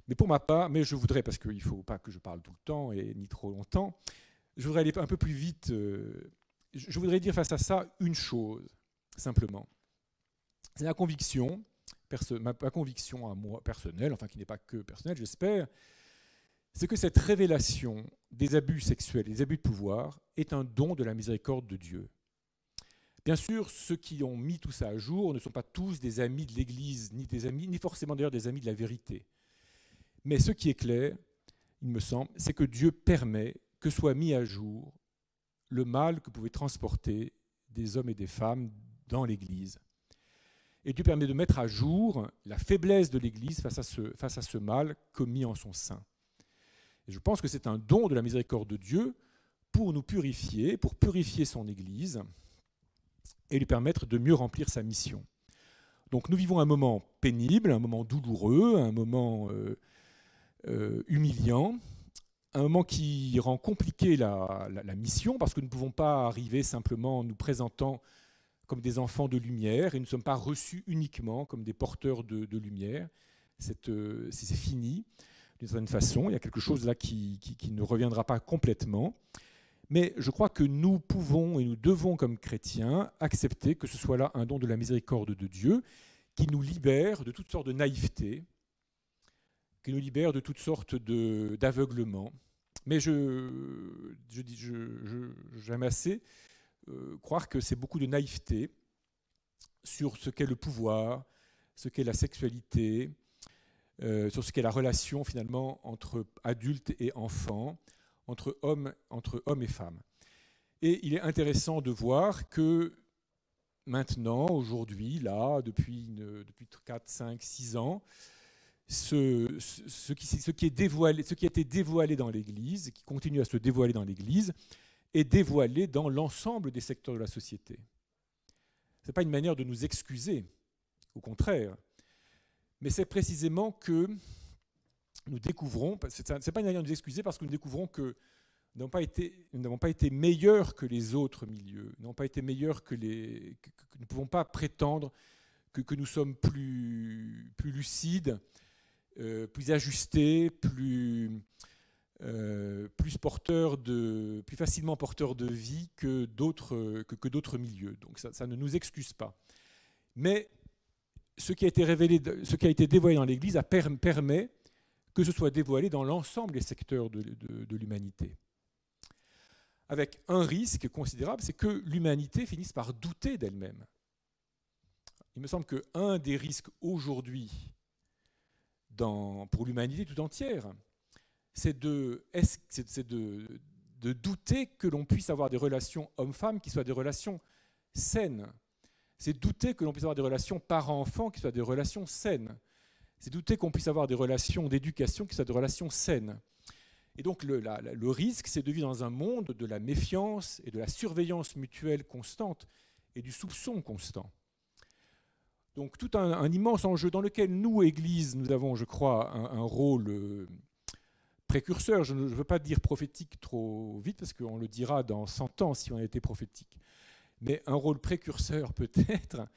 Mais pour ma part, je voudrais, parce qu'il ne faut pas que je parle tout le temps et ni trop longtemps, je voudrais aller un peu plus vite. Je voudrais dire face à ça une chose, simplement. C'est ma conviction à moi personnelle, enfin qui n'est pas que personnelle, j'espère, c'est que cette révélation des abus sexuels, des abus de pouvoir, est un don de la miséricorde de Dieu. Bien sûr, ceux qui ont mis tout ça à jour ne sont pas tous des amis de l'Église, ni forcément d'ailleurs des amis de la vérité. Mais ce qui est clair, il me semble, c'est que Dieu permet que soit mis à jour le mal que pouvaient transporter des hommes et des femmes dans l'Église. Et Dieu permet de mettre à jour la faiblesse de l'Église face à ce mal commis en son sein. Et je pense que c'est un don de la miséricorde de Dieu pour nous purifier, pour purifier son Église et lui permettre de mieux remplir sa mission. Donc nous vivons un moment pénible, un moment douloureux, un moment humiliant, un moment qui rend compliqué la mission, parce que nous ne pouvons pas arriver simplement en nous présentant comme des enfants de lumière, et nous ne sommes pas reçus uniquement comme des porteurs de lumière. C'est fini, d'une certaine façon. Il y a quelque chose là qui ne reviendra pas complètement. Mais je crois que nous pouvons et nous devons, comme chrétiens, accepter que ce soit là un don de la miséricorde de Dieu qui nous libère de toutes sortes de naïveté, qui nous libère de toutes sortes d'aveuglement. Mais j'aime assez croire que c'est beaucoup de naïveté sur ce qu'est le pouvoir, ce qu'est la sexualité, sur ce qu'est la relation finalement entre adultes et enfants, entre hommes et femmes. Et il est intéressant de voir que maintenant, aujourd'hui, là, depuis 4, 5, 6 ans, ce qui a été dévoilé dans l'Église, qui continue à se dévoiler dans l'Église, est dévoilé dans l'ensemble des secteurs de la société. Ce n'est pas une manière de nous excuser, au contraire, mais c'est précisément que nous découvrons, ce n'est pas une manière de nous excuser parce que nous découvrons que nous n'avons pas été meilleurs que les autres milieux, nous n'avons pas été meilleurs que nous ne pouvons pas prétendre que nous sommes plus lucides, plus ajustés, plus facilement porteurs de vie que d'autres milieux. Donc ça ne nous excuse pas. Mais ce qui a été révélé, ce qui a été dévoilé dans l'Église permet que ce soit dévoilé dans l'ensemble des secteurs de l'humanité. Avec un risque considérable, c'est que l'humanité finisse par douter d'elle-même. Il me semble qu'un des risques aujourd'hui pour l'humanité tout entière, c'est de douter que l'on puisse avoir des relations hommes-femmes qui soient des relations saines. C'est douter que l'on puisse avoir des relations parents-enfants qui soient des relations saines. C'est douter qu'on puisse avoir des relations d'éducation qui soient des relations saines. Et donc le risque, c'est de vivre dans un monde de la méfiance et de la surveillance mutuelle constante et du soupçon constant. Donc tout un immense enjeu dans lequel nous, Église, nous avons, je crois, un rôle précurseur. Je ne veux pas dire prophétique trop vite, parce qu'on le dira dans 100 ans si on a été prophétique. Mais un rôle précurseur peut-être,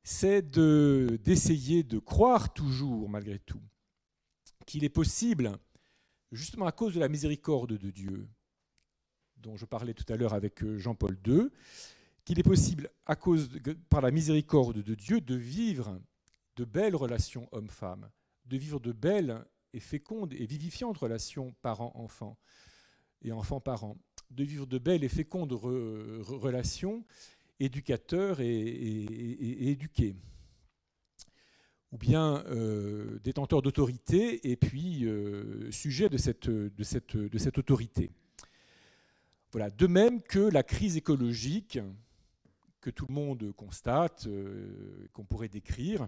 c'est d'essayer de croire toujours, malgré tout, qu'il est possible, justement à cause de la miséricorde de Dieu, dont je parlais tout à l'heure avec Jean-Paul II, qu'il est possible, par la miséricorde de Dieu, de vivre de belles relations hommes-femmes, de vivre de belles et fécondes et vivifiantes relations parents-enfants et enfants-parents, de vivre de belles et fécondes relations éducateurs et éduqués, ou bien détenteurs d'autorité et puis sujets de cette autorité. Voilà. De même que la crise écologique que tout le monde constate, qu'on pourrait décrire,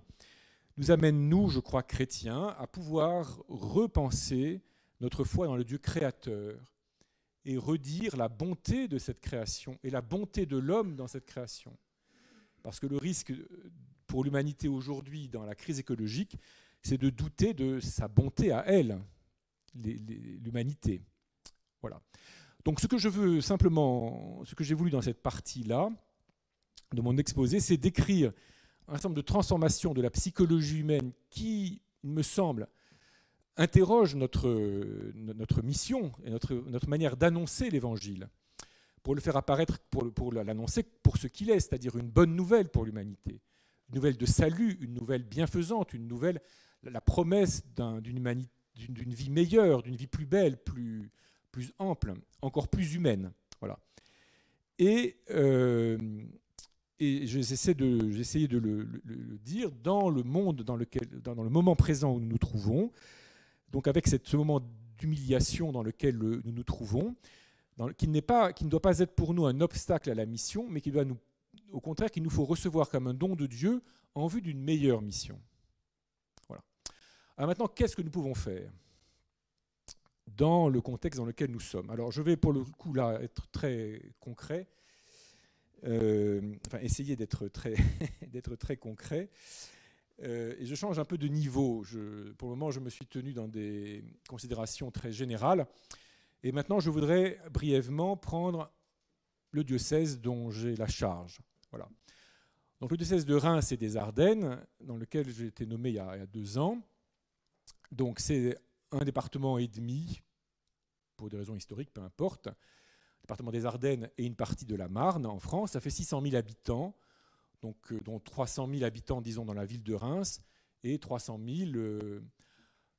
nous amène, nous, je crois, chrétiens, à pouvoir repenser notre foi dans le Dieu créateur et redire la bonté de cette création et la bonté de l'homme dans cette création. Parce que le risque pour l'humanité aujourd'hui dans la crise écologique, c'est de douter de sa bonté à elle, l'humanité. Voilà. Donc ce que je veux simplement, ce que j'ai voulu dans cette partie-là de mon exposé, c'est d'écrire un certain nombre de transformations de la psychologie humaine qui, il me semble, interroge notre mission et notre manière d'annoncer l'Évangile, pour le faire apparaître, pour l'annoncer pour ce qu'il est, c'est-à-dire une bonne nouvelle pour l'humanité, une nouvelle de salut, une nouvelle bienfaisante, une nouvelle, la promesse d'une vie meilleure, d'une vie plus belle, plus ample, encore plus humaine. Voilà. Et j'essaie de le dire dans le monde dans le moment présent où nous nous trouvons, donc avec ce moment d'humiliation dans lequel nous nous trouvons, qui ne doit pas être pour nous un obstacle à la mission, mais qui doit au contraire, qu'il nous faut recevoir comme un don de Dieu en vue d'une meilleure mission. Voilà. Alors maintenant, qu'est-ce que nous pouvons faire dans le contexte dans lequel nous sommes? Alors je vais pour le coup là être très concret, essayer d'être très concret, et je change un peu de niveau. Pour le moment, je me suis tenu dans des considérations très générales, et maintenant je voudrais brièvement prendre le diocèse dont j'ai la charge. Voilà. Donc le diocèse de Reims et des Ardennes, dans lequel j'ai été nommé il y a 2 ans. Donc c'est un département et demi, pour des raisons historiques, peu importe. Le département des Ardennes et une partie de la Marne en France. Ça fait 600 000 habitants, donc, dont 300 000 habitants, disons, dans la ville de Reims et 300 000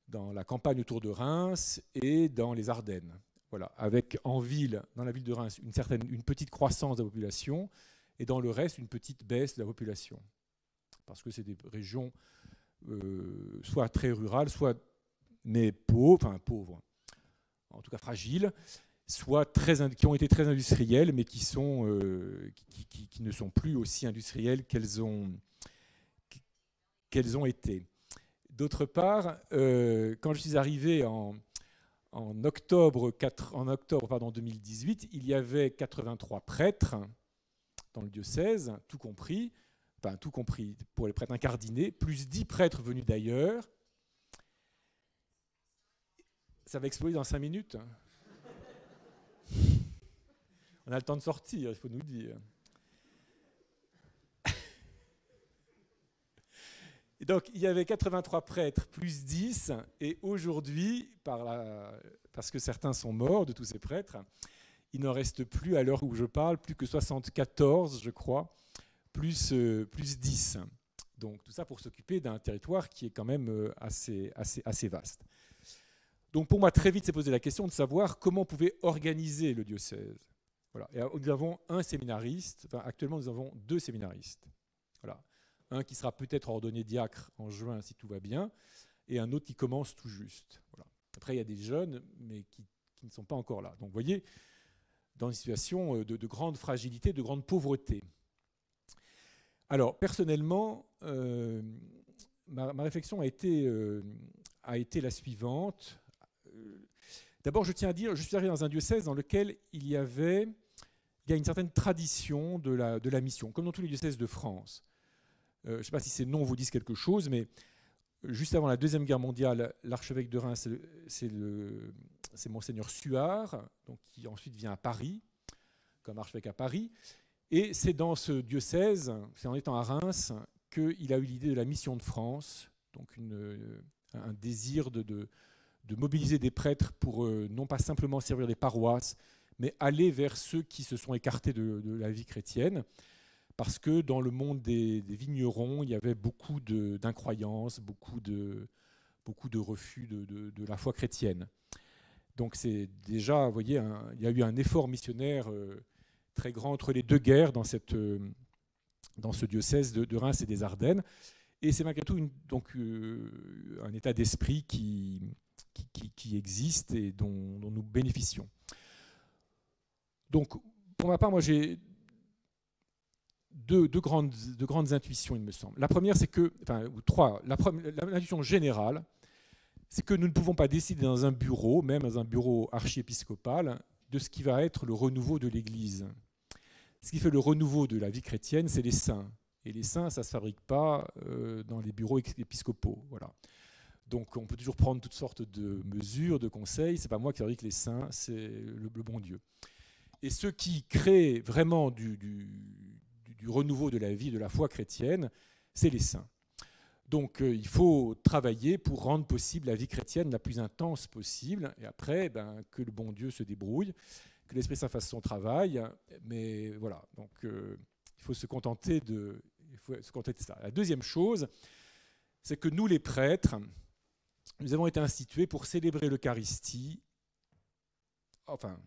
dans la campagne autour de Reims et dans les Ardennes. Voilà, avec en ville, dans la ville de Reims, une petite croissance de la population et dans le reste, une petite baisse de la population. Parce que c'est des régions soit très rurales, soit mais pauvres, en tout cas fragiles, soit qui ont été très industrielles, mais qui ne sont plus aussi industrielles qu'elles ont été. D'autre part, quand je suis arrivé en octobre 2018, il y avait 83 prêtres dans le diocèse, tout compris pour les prêtres incardinés, plus 10 prêtres venus d'ailleurs. Ça va exploser dans 5 minutes. On a le temps de sortir, il faut nous le dire. Et donc, il y avait 83 prêtres plus 10, et aujourd'hui, parce que certains sont morts de tous ces prêtres, il n'en reste plus, à l'heure où je parle, plus que 74, je crois, plus 10. Donc tout ça pour s'occuper d'un territoire qui est quand même assez vaste. Donc pour moi, très vite, s'est posé la question de savoir comment on pouvait organiser le diocèse. Voilà. Et nous avons un séminariste, enfin, actuellement nous avons 2 séminaristes. Voilà. Un qui sera peut-être ordonné diacre en juin si tout va bien, et un autre qui commence tout juste. Voilà. Après, il y a des jeunes, mais qui ne sont pas encore là. Donc vous voyez, dans une situation de grande fragilité, de grande pauvreté. Alors, personnellement, ma réflexion a été la suivante. D'abord, je tiens à dire, je suis arrivé dans un diocèse dans lequel il y a une certaine tradition de la mission, comme dans tous les diocèses de France. Je ne sais pas si ces noms vous disent quelque chose, mais juste avant la Deuxième Guerre mondiale, l'archevêque de Reims, c'est Monseigneur Suard, donc, qui ensuite vient à Paris, comme archevêque à Paris. Et c'est dans ce diocèse, c'est en étant à Reims, qu'il a eu l'idée de la mission de France, donc un désir de mobiliser des prêtres pour non pas simplement servir les paroisses, mais aller vers ceux qui se sont écartés de la vie chrétienne, parce que dans le monde des vignerons, il y avait beaucoup d'incroyances, beaucoup de refus de la foi chrétienne. Donc c'est déjà, vous voyez, il y a eu un effort missionnaire très grand entre les 2 guerres dans ce diocèse de Reims et des Ardennes. Et c'est malgré tout un état d'esprit qui existe et dont nous bénéficions. Donc, pour ma part, moi j'ai deux grandes intuitions, il me semble. La première, c'est que, enfin, ou 3, l'intuition générale, c'est que nous ne pouvons pas décider dans un bureau, même dans un bureau archiépiscopal, de ce qui va être le renouveau de l'Église. Ce qui fait le renouveau de la vie chrétienne, c'est les saints. Et les saints, ça ne se fabrique pas dans les bureaux épiscopaux. Voilà. Donc on peut toujours prendre toutes sortes de mesures, de conseils. Ce n'est pas moi qui fabrique les saints, c'est le bon Dieu. Et ce qui crée vraiment du renouveau de la vie, de la foi chrétienne, c'est les saints. Donc il faut travailler pour rendre possible la vie chrétienne la plus intense possible. Et après, que le bon Dieu se débrouille, que l'Esprit Saint fasse son travail. Mais voilà, donc il faut se contenter de ça. La deuxième chose, c'est que nous, les prêtres, nous avons été institués pour célébrer l'Eucharistie. Enfin,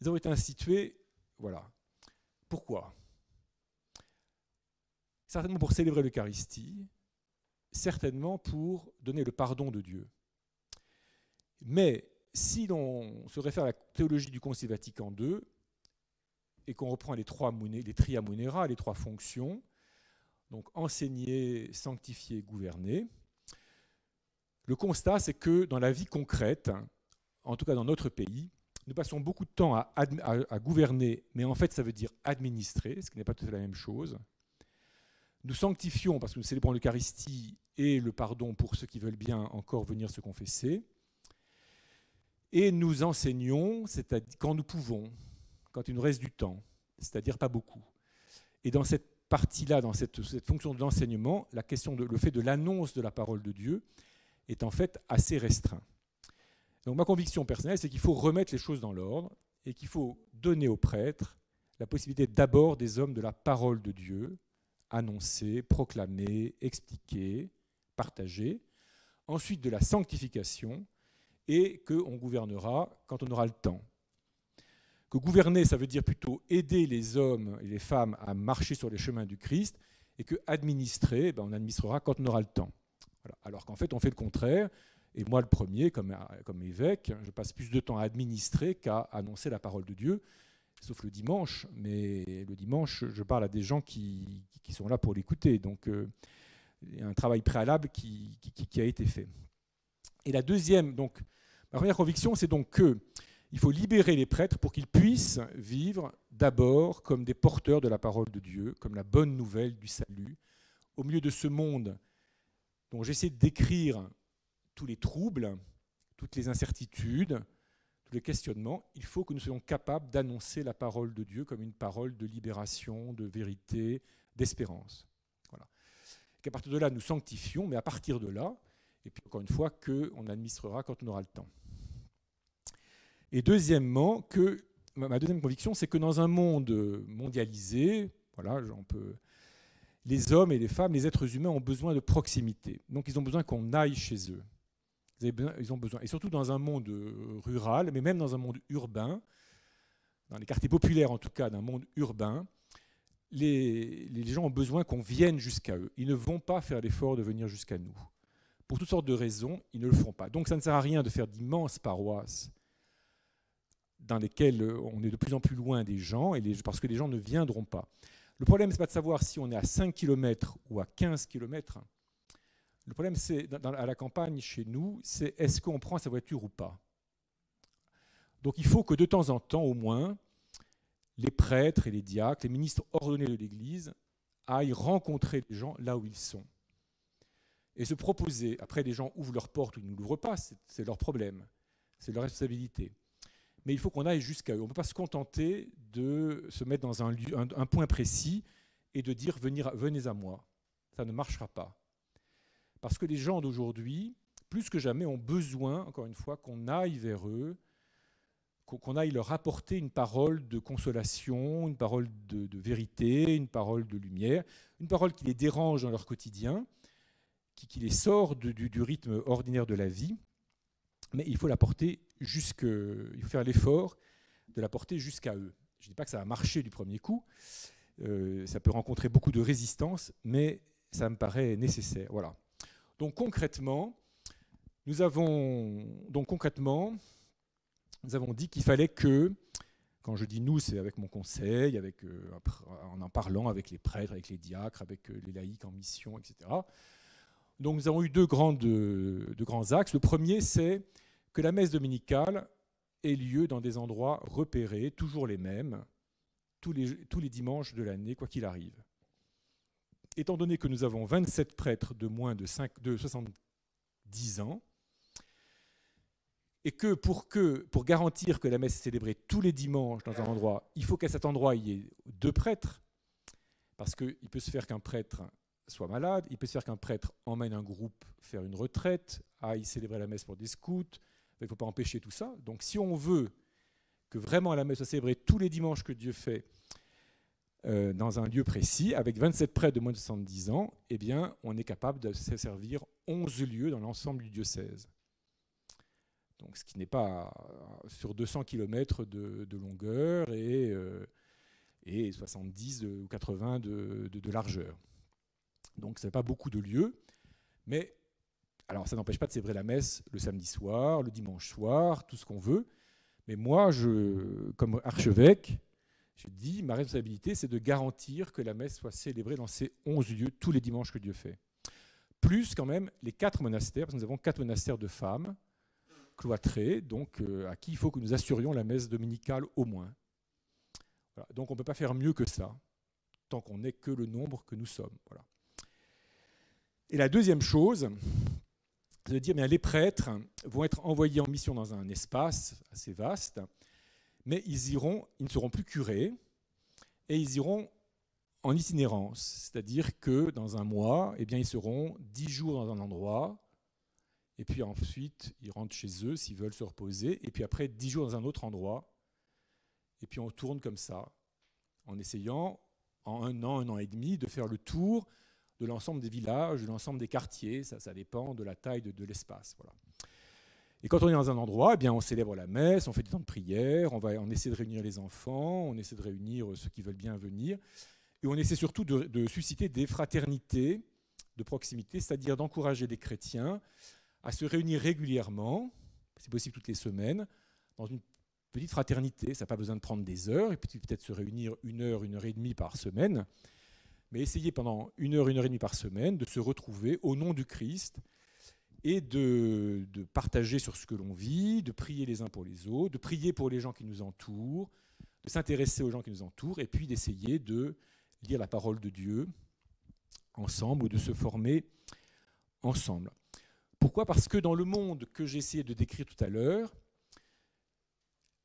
nous avons été institués, voilà. Pourquoi ? Certainement pour célébrer l'Eucharistie, certainement pour donner le pardon de Dieu. Mais si l'on se réfère à la théologie du Concile Vatican II et qu'on reprend les tria munera, les 3 fonctions, donc enseigner, sanctifier, gouverner, le constat, c'est que dans la vie concrète, en tout cas dans notre pays, nous passons beaucoup de temps à gouverner, mais en fait ça veut dire administrer, ce qui n'est pas tout à fait la même chose. Nous sanctifions parce que nous célébrons l'Eucharistie et le pardon pour ceux qui veulent bien encore venir se confesser. Et nous enseignons quand nous pouvons, quand il nous reste du temps, c'est-à-dire pas beaucoup. Et dans cette partie-là, dans cette fonction de l'enseignement, le fait de l'annonce de la parole de Dieu est en fait assez restreint. Donc ma conviction personnelle, c'est qu'il faut remettre les choses dans l'ordre et qu'il faut donner aux prêtres la possibilité d'abord des hommes de la parole de Dieu, annoncer, proclamer, expliquer, partager, ensuite de la sanctification, et qu'on gouvernera quand on aura le temps. Que gouverner, ça veut dire plutôt aider les hommes et les femmes à marcher sur les chemins du Christ, et que administrer, on administrera quand on aura le temps. Voilà. Alors qu'en fait, on fait le contraire, et moi le premier, comme évêque, je passe plus de temps à administrer qu'à annoncer la parole de Dieu, sauf le dimanche, mais le dimanche, je parle à des gens qui sont là pour l'écouter, donc il y a un travail préalable qui a été fait. Et la deuxième, donc, ma première conviction, c'est donc qu'il faut libérer les prêtres pour qu'ils puissent vivre d'abord comme des porteurs de la parole de Dieu, comme la bonne nouvelle du salut, au milieu de ce monde dont j'essaie de décrire tous les troubles, toutes les incertitudes, tous les questionnements. Il faut que nous soyons capables d'annoncer la parole de Dieu comme une parole de libération, de vérité, d'espérance. Voilà. Qu'à partir de là, nous sanctifions, mais à partir de là, et puis encore une fois, qu'on administrera quand on aura le temps. Et deuxièmement, ma deuxième conviction, c'est que dans un monde mondialisé, voilà, les hommes et les femmes, les êtres humains ont besoin de proximité. Donc ils ont besoin qu'on aille chez eux. Ils ont besoin, et surtout dans un monde rural, mais même dans un monde urbain, dans les quartiers populaires en tout cas, d'un monde urbain, les gens ont besoin qu'on vienne jusqu'à eux. Ils ne vont pas faire l'effort de venir jusqu'à nous. Pour toutes sortes de raisons, ils ne le feront pas. Donc ça ne sert à rien de faire d'immenses paroisses dans lesquelles on est de plus en plus loin des gens, parce que les gens ne viendront pas. Le problème, ce n'est pas de savoir si on est à 5 km ou à 15 km. Le problème, c'est, à la campagne, chez nous, c'est est-ce qu'on prend sa voiture ou pas. Donc il faut que de temps en temps, au moins, les prêtres et les diacres, les ministres ordonnés de l'Église, aillent rencontrer les gens là où ils sont. Et se proposer, après les gens ouvrent leurs portes ou ils ne l'ouvrent pas, c'est leur problème, c'est leur responsabilité. Mais il faut qu'on aille jusqu'à eux. On ne peut pas se contenter de se mettre dans un point précis et de dire venez à moi. Ça ne marchera pas. Parce que les gens d'aujourd'hui, plus que jamais, ont besoin, encore une fois, qu'on aille vers eux, qu'on aille leur apporter une parole de consolation, une parole de vérité, une parole de lumière, une parole qui les dérange dans leur quotidien, qui les sort du rythme ordinaire de la vie. Mais il faut il faut faire l'effort de la porter jusqu'à eux. Je ne dis pas que ça va marcher du premier coup, ça peut rencontrer beaucoup de résistance, mais ça me paraît nécessaire. Voilà. Donc concrètement, nous avons dit qu'il fallait que, quand je dis nous, c'est avec mon conseil, en parlant avec les prêtres, avec les diacres, avec les laïcs en mission, etc. Donc nous avons eu deux grands axes. Le premier, c'est que la messe dominicale ait lieu dans des endroits repérés, toujours les mêmes, tous les dimanches de l'année, quoi qu'il arrive. Étant donné que nous avons 27 prêtres de moins de 70 ans, et que pour garantir que la messe est célébrée tous les dimanches dans un endroit, il faut qu'à cet endroit, il y ait 2 prêtres, parce qu'il peut se faire qu'un prêtre soit malade, il peut se faire qu'un prêtre emmène un groupe faire une retraite, aille célébrer la messe pour des scouts, il ne faut pas empêcher tout ça. Donc si on veut que vraiment la messe soit célébrée tous les dimanches que Dieu fait dans un lieu précis, avec 27 prêtres de moins de 70 ans, eh bien, on est capable de se servir 11 lieux dans l'ensemble du diocèse. Donc, ce qui n'est pas sur 200 km de longueur et 70 ou 80 de largeur. Donc, ce n'est pas beaucoup de lieux, mais alors ça n'empêche pas de célébrer la messe le samedi soir, le dimanche soir, tout ce qu'on veut. Mais moi, comme archevêque, je dis, ma responsabilité, c'est de garantir que la messe soit célébrée dans ces 11 lieux tous les dimanches que Dieu fait. Plus quand même les 4 monastères, parce que nous avons 4 monastères de femmes, cloîtrées, donc à qui il faut que nous assurions la messe dominicale au moins. Voilà. Donc on ne peut pas faire mieux que ça, tant qu'on n'est que le nombre que nous sommes. Voilà. Et la deuxième chose, c'est de dire bien, les prêtres vont être envoyés en mission dans un espace assez vaste, mais ils ne seront plus curés, et ils iront en itinérance, c'est-à-dire que dans un mois, eh bien, ils seront 10 jours dans un endroit, et puis ensuite, ils rentrent chez eux s'ils veulent se reposer, et puis après, 10 jours dans un autre endroit, et puis on tourne comme ça, en essayant, en un an et demi, de faire le tour de l'ensemble des villages, de l'ensemble des quartiers, ça dépend de la taille de l'espace. Voilà. Et quand on est dans un endroit, eh bien, on célèbre la messe, on fait des temps de prière, on essaie de réunir les enfants, on essaie de réunir ceux qui veulent bien venir, et on essaie surtout de susciter des fraternités de proximité, c'est-à-dire d'encourager les chrétiens à se réunir régulièrement, si possible toutes les semaines, dans une petite fraternité. Ça n'a pas besoin de prendre des heures, et peut-être se réunir 1 heure et demie par semaine, mais essayer pendant 1 heure et demie par semaine de se retrouver au nom du Christ et de partager sur ce que l'on vit, de prier les uns pour les autres, de prier pour les gens qui nous entourent, de s'intéresser aux gens qui nous entourent, et puis d'essayer de lire la parole de Dieu ensemble ou de se former ensemble. Pourquoi ? Parce que dans le monde que j'ai essayé de décrire tout à l'heure,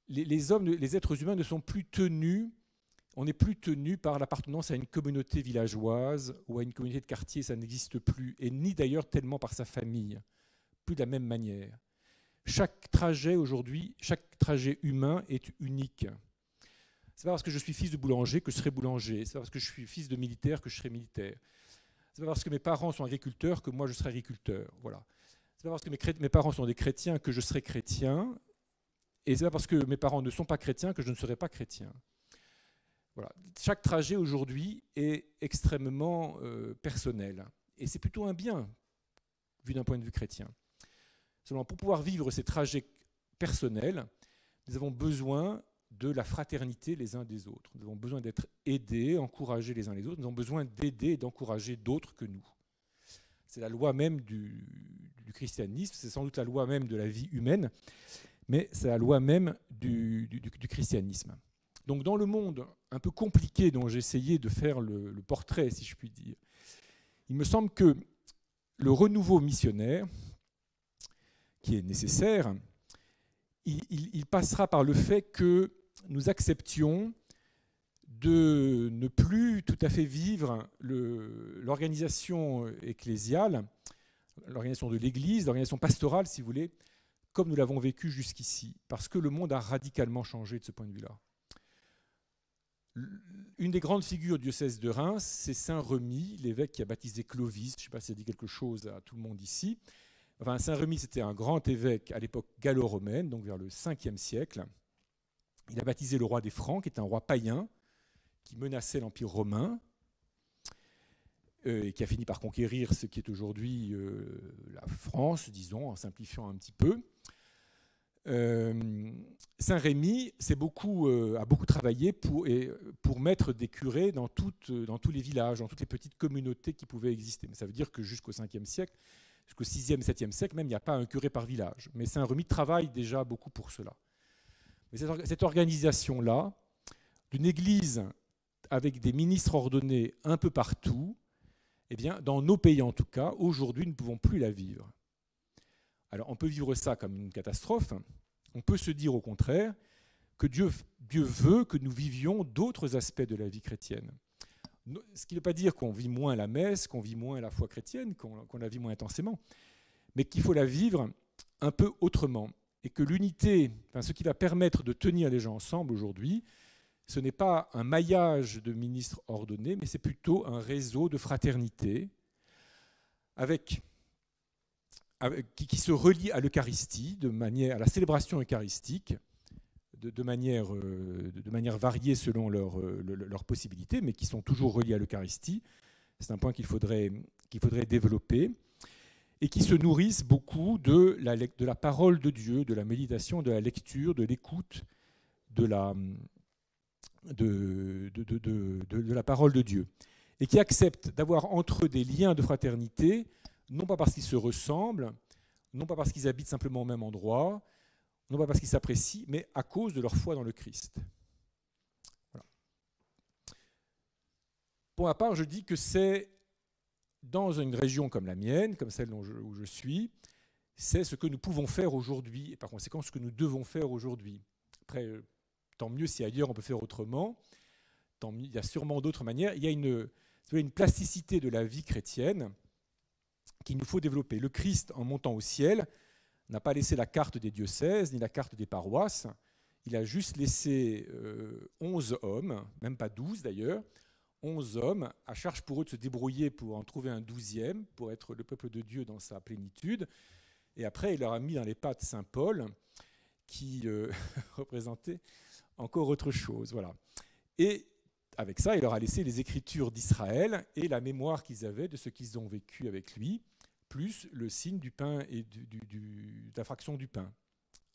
les êtres humains ne sont plus tenus, on n'est plus tenu par l'appartenance à une communauté villageoise ou à une communauté de quartier, ça n'existe plus, et ni d'ailleurs tellement par sa famille, plus de la même manière. Chaque trajet aujourd'hui, chaque trajet humain est unique. C'est pas parce que je suis fils de boulanger que je serai boulanger. C'est pas parce que je suis fils de militaire que je serai militaire. C'est pas parce que mes parents sont agriculteurs que moi je serai agriculteur. Voilà. C'est pas parce que mes parents sont des chrétiens que je serai chrétien. Et c'est pas parce que mes parents ne sont pas chrétiens que je ne serai pas chrétien. Voilà. Chaque trajet aujourd'hui est extrêmement personnel. Et c'est plutôt un bien, vu d'un point de vue chrétien. Seulement, pour pouvoir vivre ces trajets personnels, nous avons besoin de la fraternité les uns des autres. Nous avons besoin d'être aidés, encouragés les uns les autres. Nous avons besoin d'aider et d'encourager d'autres que nous. C'est la loi même du christianisme, c'est sans doute la loi même de la vie humaine, mais c'est la loi même du christianisme. Donc dans le monde un peu compliqué dont j'ai essayé de faire le portrait, si je puis dire, il me semble que le renouveau missionnaire, qui est nécessaire, il passera par le fait que nous acceptions de ne plus tout à fait vivre l'organisation ecclésiale, l'organisation de l'Église, l'organisation pastorale, si vous voulez, comme nous l'avons vécu jusqu'ici, parce que le monde a radicalement changé de ce point de vue-là. Une des grandes figures du diocèse de Reims, c'est saint Remi, l'évêque qui a baptisé Clovis. Je ne sais pas si ça dit quelque chose à tout le monde ici. Enfin, saint Remi, c'était un grand évêque à l'époque gallo-romaine, donc vers le 5e siècle. Il a baptisé le roi des Francs, qui est un roi païen, qui menaçait l'Empire romain, et qui a fini par conquérir ce qui est aujourd'hui la France, disons, en simplifiant un petit peu. Saint Rémy a beaucoup travaillé pour mettre des curés dans tous les villages, dans toutes les petites communautés qui pouvaient exister. Mais ça veut dire que jusqu'au 5e siècle, jusqu'au 6e, 7e siècle même, il n'y a pas un curé par village. Mais Saint Rémy travaille déjà beaucoup pour cela. Mais cette organisation-là, d'une église avec des ministres ordonnés un peu partout, eh bien, dans nos pays en tout cas, aujourd'hui, nous ne pouvons plus la vivre. Alors, on peut vivre ça comme une catastrophe. On peut se dire au contraire que Dieu veut que nous vivions d'autres aspects de la vie chrétienne. Ce qui ne veut pas dire qu'on vit moins la messe, qu'on vit moins la foi chrétienne, qu'on la vit moins intensément, mais qu'il faut la vivre un peu autrement. Et que l'unité, ce qui va permettre de tenir les gens ensemble aujourd'hui, ce n'est pas un maillage de ministres ordonnés, mais c'est plutôt un réseau de fraternité qui se relie à l'Eucharistie, à la célébration eucharistique, de manière variée selon leurs possibilités, mais qui sont toujours reliés à l'Eucharistie. C'est un point qu'il faudrait développer, et qui se nourrissent beaucoup de la parole de Dieu, de la méditation, de la lecture, de l'écoute, de la parole de Dieu, et qui acceptent d'avoir entre eux des liens de fraternité, non pas parce qu'ils se ressemblent, non pas parce qu'ils habitent simplement au même endroit, non pas parce qu'ils s'apprécient, mais à cause de leur foi dans le Christ. Voilà. Pour ma part, je dis que c'est dans une région comme la mienne, comme celle où je suis, c'est ce que nous pouvons faire aujourd'hui, et par conséquent ce que nous devons faire aujourd'hui. Après, tant mieux si ailleurs on peut faire autrement, il y a sûrement d'autres manières. Il y a une plasticité de la vie chrétienne qu'il nous faut développer. Le Christ, en montant au ciel, n'a pas laissé la carte des diocèses, ni la carte des paroisses. Il a juste laissé 11 hommes, même pas 12 d'ailleurs, 11 hommes, à charge pour eux de se débrouiller pour en trouver un 12e, pour être le peuple de Dieu dans sa plénitude. Et après, il leur a mis dans les pattes Saint Paul, qui représentait encore autre chose. Voilà. Et avec ça, il leur a laissé les Écritures d'Israël et la mémoire qu'ils avaient de ce qu'ils ont vécu avec lui, plus le signe du pain et de la fraction du pain.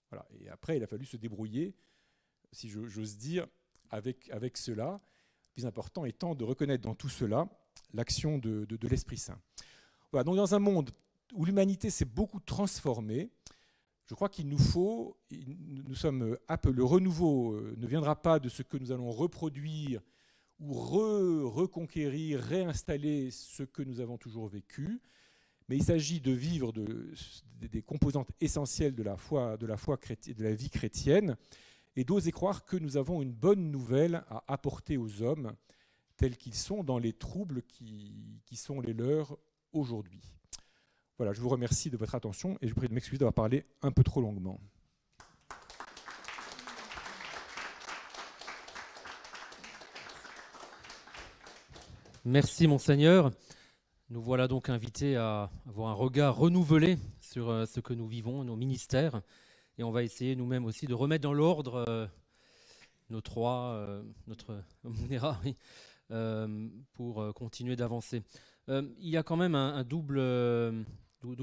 Voilà. Et après, il a fallu se débrouiller, si j'ose dire, avec cela. Le plus important étant de reconnaître dans tout cela l'action de l'Esprit Saint. Voilà. Donc dans un monde où l'humanité s'est beaucoup transformée, je crois qu'il nous faut, le renouveau ne viendra pas de ce que nous allons reproduire ou reconquérir, réinstaller ce que nous avons toujours vécu, mais il s'agit de vivre des composantes essentielles de la foi chrétienne, de la vie chrétienne, et d'oser croire que nous avons une bonne nouvelle à apporter aux hommes tels qu'ils sont dans les troubles qui sont les leurs aujourd'hui. Voilà, je vous remercie de votre attention et je vous prie de m'excuser d'avoir parlé un peu trop longuement. Merci Monseigneur. Nous voilà donc invités à avoir un regard renouvelé sur ce que nous vivons, nos ministères. Et on va essayer nous-mêmes aussi de remettre dans l'ordre nos trois, notre Munera, oui, pour continuer d'avancer. Il y a quand même un double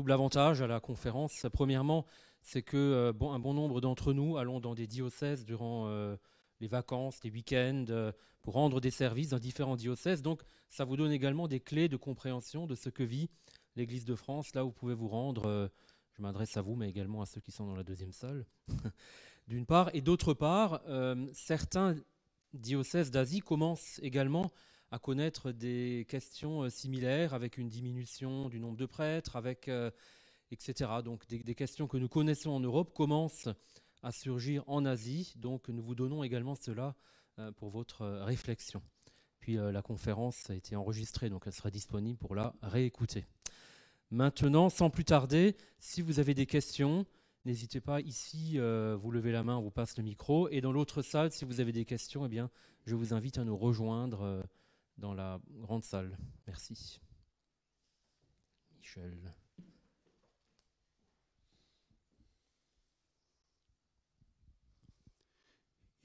avantage à la conférence. Premièrement, c'est que un bon nombre d'entre nous allons dans des diocèses durant les vacances, les week-ends, pour rendre des services dans différents diocèses. Donc, ça vous donne également des clés de compréhension de ce que vit l'Église de France. Là, vous pouvez vous rendre, je m'adresse à vous, mais également à ceux qui sont dans la deuxième salle, d'une part. Et d'autre part, certains diocèses d'Asie commencent également à connaître des questions similaires, avec une diminution du nombre de prêtres, avec, etc. Donc, des questions que nous connaissons en Europe commencent à surgir en Asie. Donc, nous vous donnons également cela pour votre réflexion. Puis, la conférence a été enregistrée, donc elle sera disponible pour la réécouter. Maintenant, sans plus tarder, si vous avez des questions, n'hésitez pas ici, vous levez la main, on vous passe le micro. Et dans l'autre salle, si vous avez des questions, eh bien, je vous invite à nous rejoindre dans la grande salle. Merci. Michel.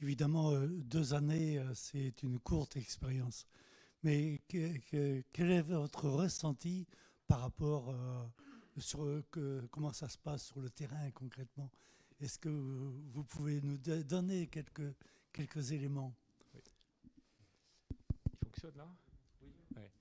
Évidemment, 2 années, c'est une courte expérience. Mais quel est votre ressenti par rapport sur comment ça se passe sur le terrain concrètement? Est-ce que vous pouvez nous donner quelques éléments? Oui. Il fonctionne là? Oui. Ouais.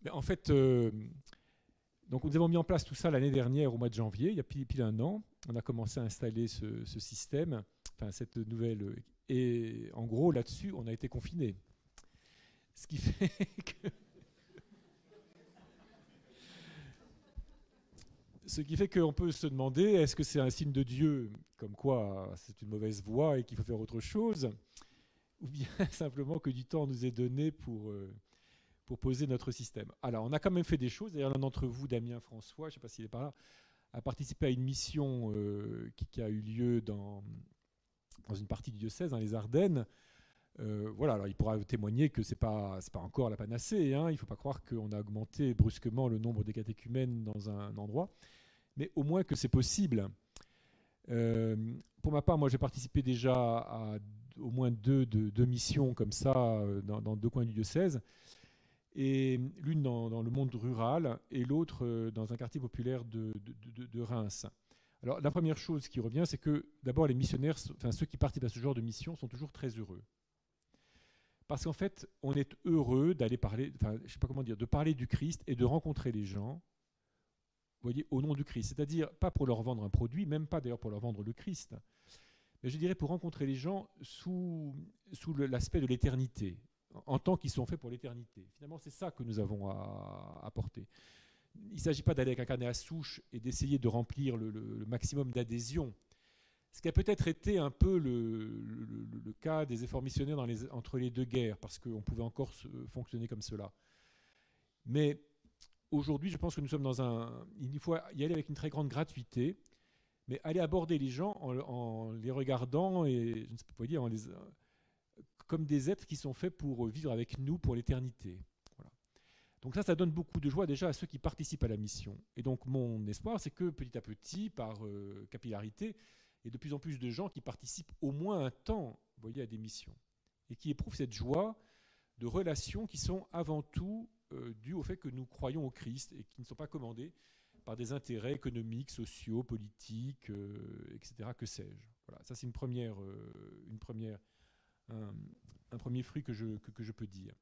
Mais en fait, donc nous avons mis en place tout ça l'année dernière au mois de janvier, il y a pile un an. On a commencé à installer ce système, enfin cette nouvelle. Et en gros, là-dessus, on a été confinés. Ce qui fait que. Ce qui fait qu'on peut se demander, est-ce que c'est un signe de Dieu, comme quoi c'est une mauvaise voie et qu'il faut faire autre chose, ou bien simplement que du temps nous est donné pour poser notre système. Alors, on a quand même fait des choses. D'ailleurs, l'un d'entre vous, Damien François, je ne sais pas s'il est par là, a participé à une mission qui a eu lieu dans une partie du diocèse, dans les Ardennes. Voilà, alors il pourra témoigner que ce n'est pas encore la panacée. Hein. Il ne faut pas croire qu'on a augmenté brusquement le nombre des catéchumènes dans un endroit, mais au moins que c'est possible. Pour ma part, moi j'ai participé déjà à au moins deux missions comme ça dans 2 coins du diocèse, et l'une dans le monde rural et l'autre dans un quartier populaire de Reims. Alors la première chose qui revient, c'est que d'abord les missionnaires, enfin ceux qui participent à ce genre de mission sont toujours très heureux. Parce qu'en fait, on est heureux d'aller parler, enfin je sais pas comment dire, de parler du Christ et de rencontrer les gens, vous voyez, au nom du Christ. C'est-à-dire pas pour leur vendre un produit, même pas d'ailleurs pour leur vendre le Christ, mais je dirais pour rencontrer les gens sous l'aspect de l'éternité, en tant qu'ils sont faits pour l'éternité. Finalement, c'est ça que nous avons à apporter. Il ne s'agit pas d'aller avec un carnet à souche et d'essayer de remplir le maximum d'adhésion. Ce qui a peut-être été un peu le cas des efforts missionnaires entre les 2 guerres, parce qu'on pouvait encore fonctionner comme cela. Mais aujourd'hui, je pense que nous sommes il faut y aller avec une très grande gratuité, mais aller aborder les gens en les regardant et, je ne sais pas dire, comme des êtres qui sont faits pour vivre avec nous pour l'éternité. Voilà. Donc ça donne beaucoup de joie déjà à ceux qui participent à la mission. Et donc mon espoir, c'est que petit à petit, par capillarité, il y ait de plus en plus de gens qui participent au moins un temps, vous voyez, à des missions, et qui éprouvent cette joie de relations qui sont avant tout dues au fait que nous croyons au Christ et qui ne sont pas commandées par des intérêts économiques, sociaux, politiques, etc. Que sais-je. Voilà, ça c'est un premier fruit que je peux dire.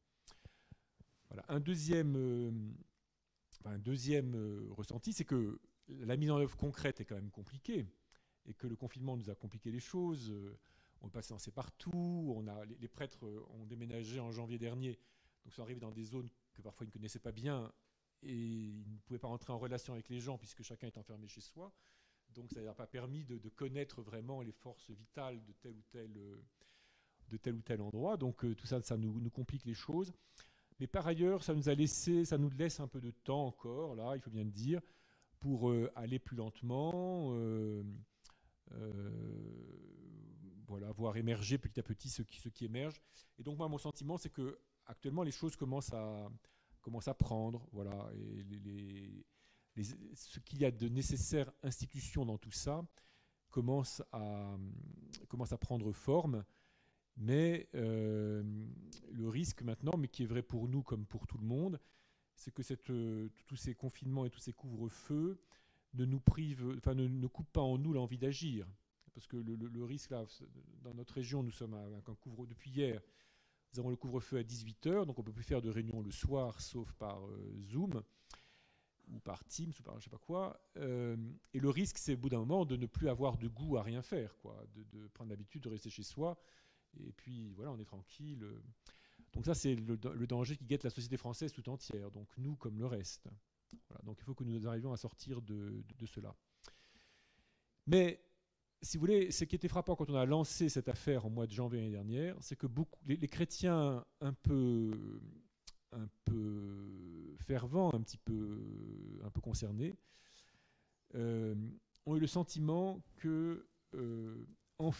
Voilà. Un deuxième ressenti, c'est que la mise en œuvre concrète est quand même compliquée et que le confinement nous a compliqué les choses. On est passé partout, les prêtres ont déménagé en janvier dernier, donc ils sont arrivés dans des zones que parfois ils ne connaissaient pas bien et ils ne pouvaient pas rentrer en relation avec les gens puisque chacun est enfermé chez soi. Donc ça ne leur a pas permis de connaître vraiment les forces vitales de tel ou tel endroit. Donc tout ça, ça nous complique les choses. Mais par ailleurs, ça nous laisse un peu de temps encore, là, il faut bien le dire, pour aller plus lentement, voilà, voir émerger petit à petit ce qui émerge. Et donc moi, mon sentiment, c'est que actuellement, les choses commencent à prendre. Voilà, et ce qu'il y a de nécessaires institutions dans tout ça commence à prendre forme. Mais le risque maintenant, mais qui est vrai pour nous comme pour tout le monde, c'est que tous ces confinements et tous ces couvre-feux ne coupent pas en nous l'envie d'agir. Parce que le risque, là, dans notre région, nous sommes depuis hier, nous avons le couvre-feu à 18h, donc on ne peut plus faire de réunion le soir, sauf par Zoom, ou par Teams, ou par je ne sais pas quoi. Et le risque, c'est au bout d'un moment de ne plus avoir de goût à rien faire, quoi, de prendre l'habitude de rester chez soi. Et puis, voilà, on est tranquille. Donc ça, c'est le danger qui guette la société française tout entière, donc nous comme le reste. Voilà, donc il faut que nous arrivions à sortir de cela. Mais, si vous voulez, ce qui était frappant quand on a lancé cette affaire en mois de janvier l'année dernière, c'est que les chrétiens un peu fervents, un peu concernés, ont eu le sentiment que, d'une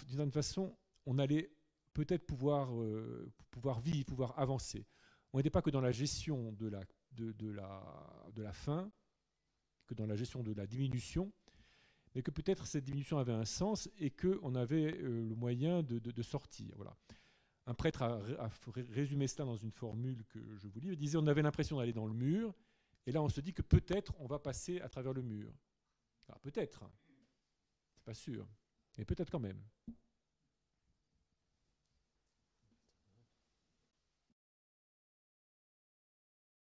certaine façon, on allait peut-être pouvoir vivre, pouvoir avancer. On n'était pas que dans la gestion de la faim, que dans la gestion de la diminution, mais que peut-être cette diminution avait un sens et qu'on avait le moyen de sortir. Voilà. Un prêtre a résumé cela dans une formule que je vous lis. Il disait on avait l'impression d'aller dans le mur, et là on se dit que peut-être on va passer à travers le mur. Alors peut-être, c'est pas sûr, mais peut-être quand même.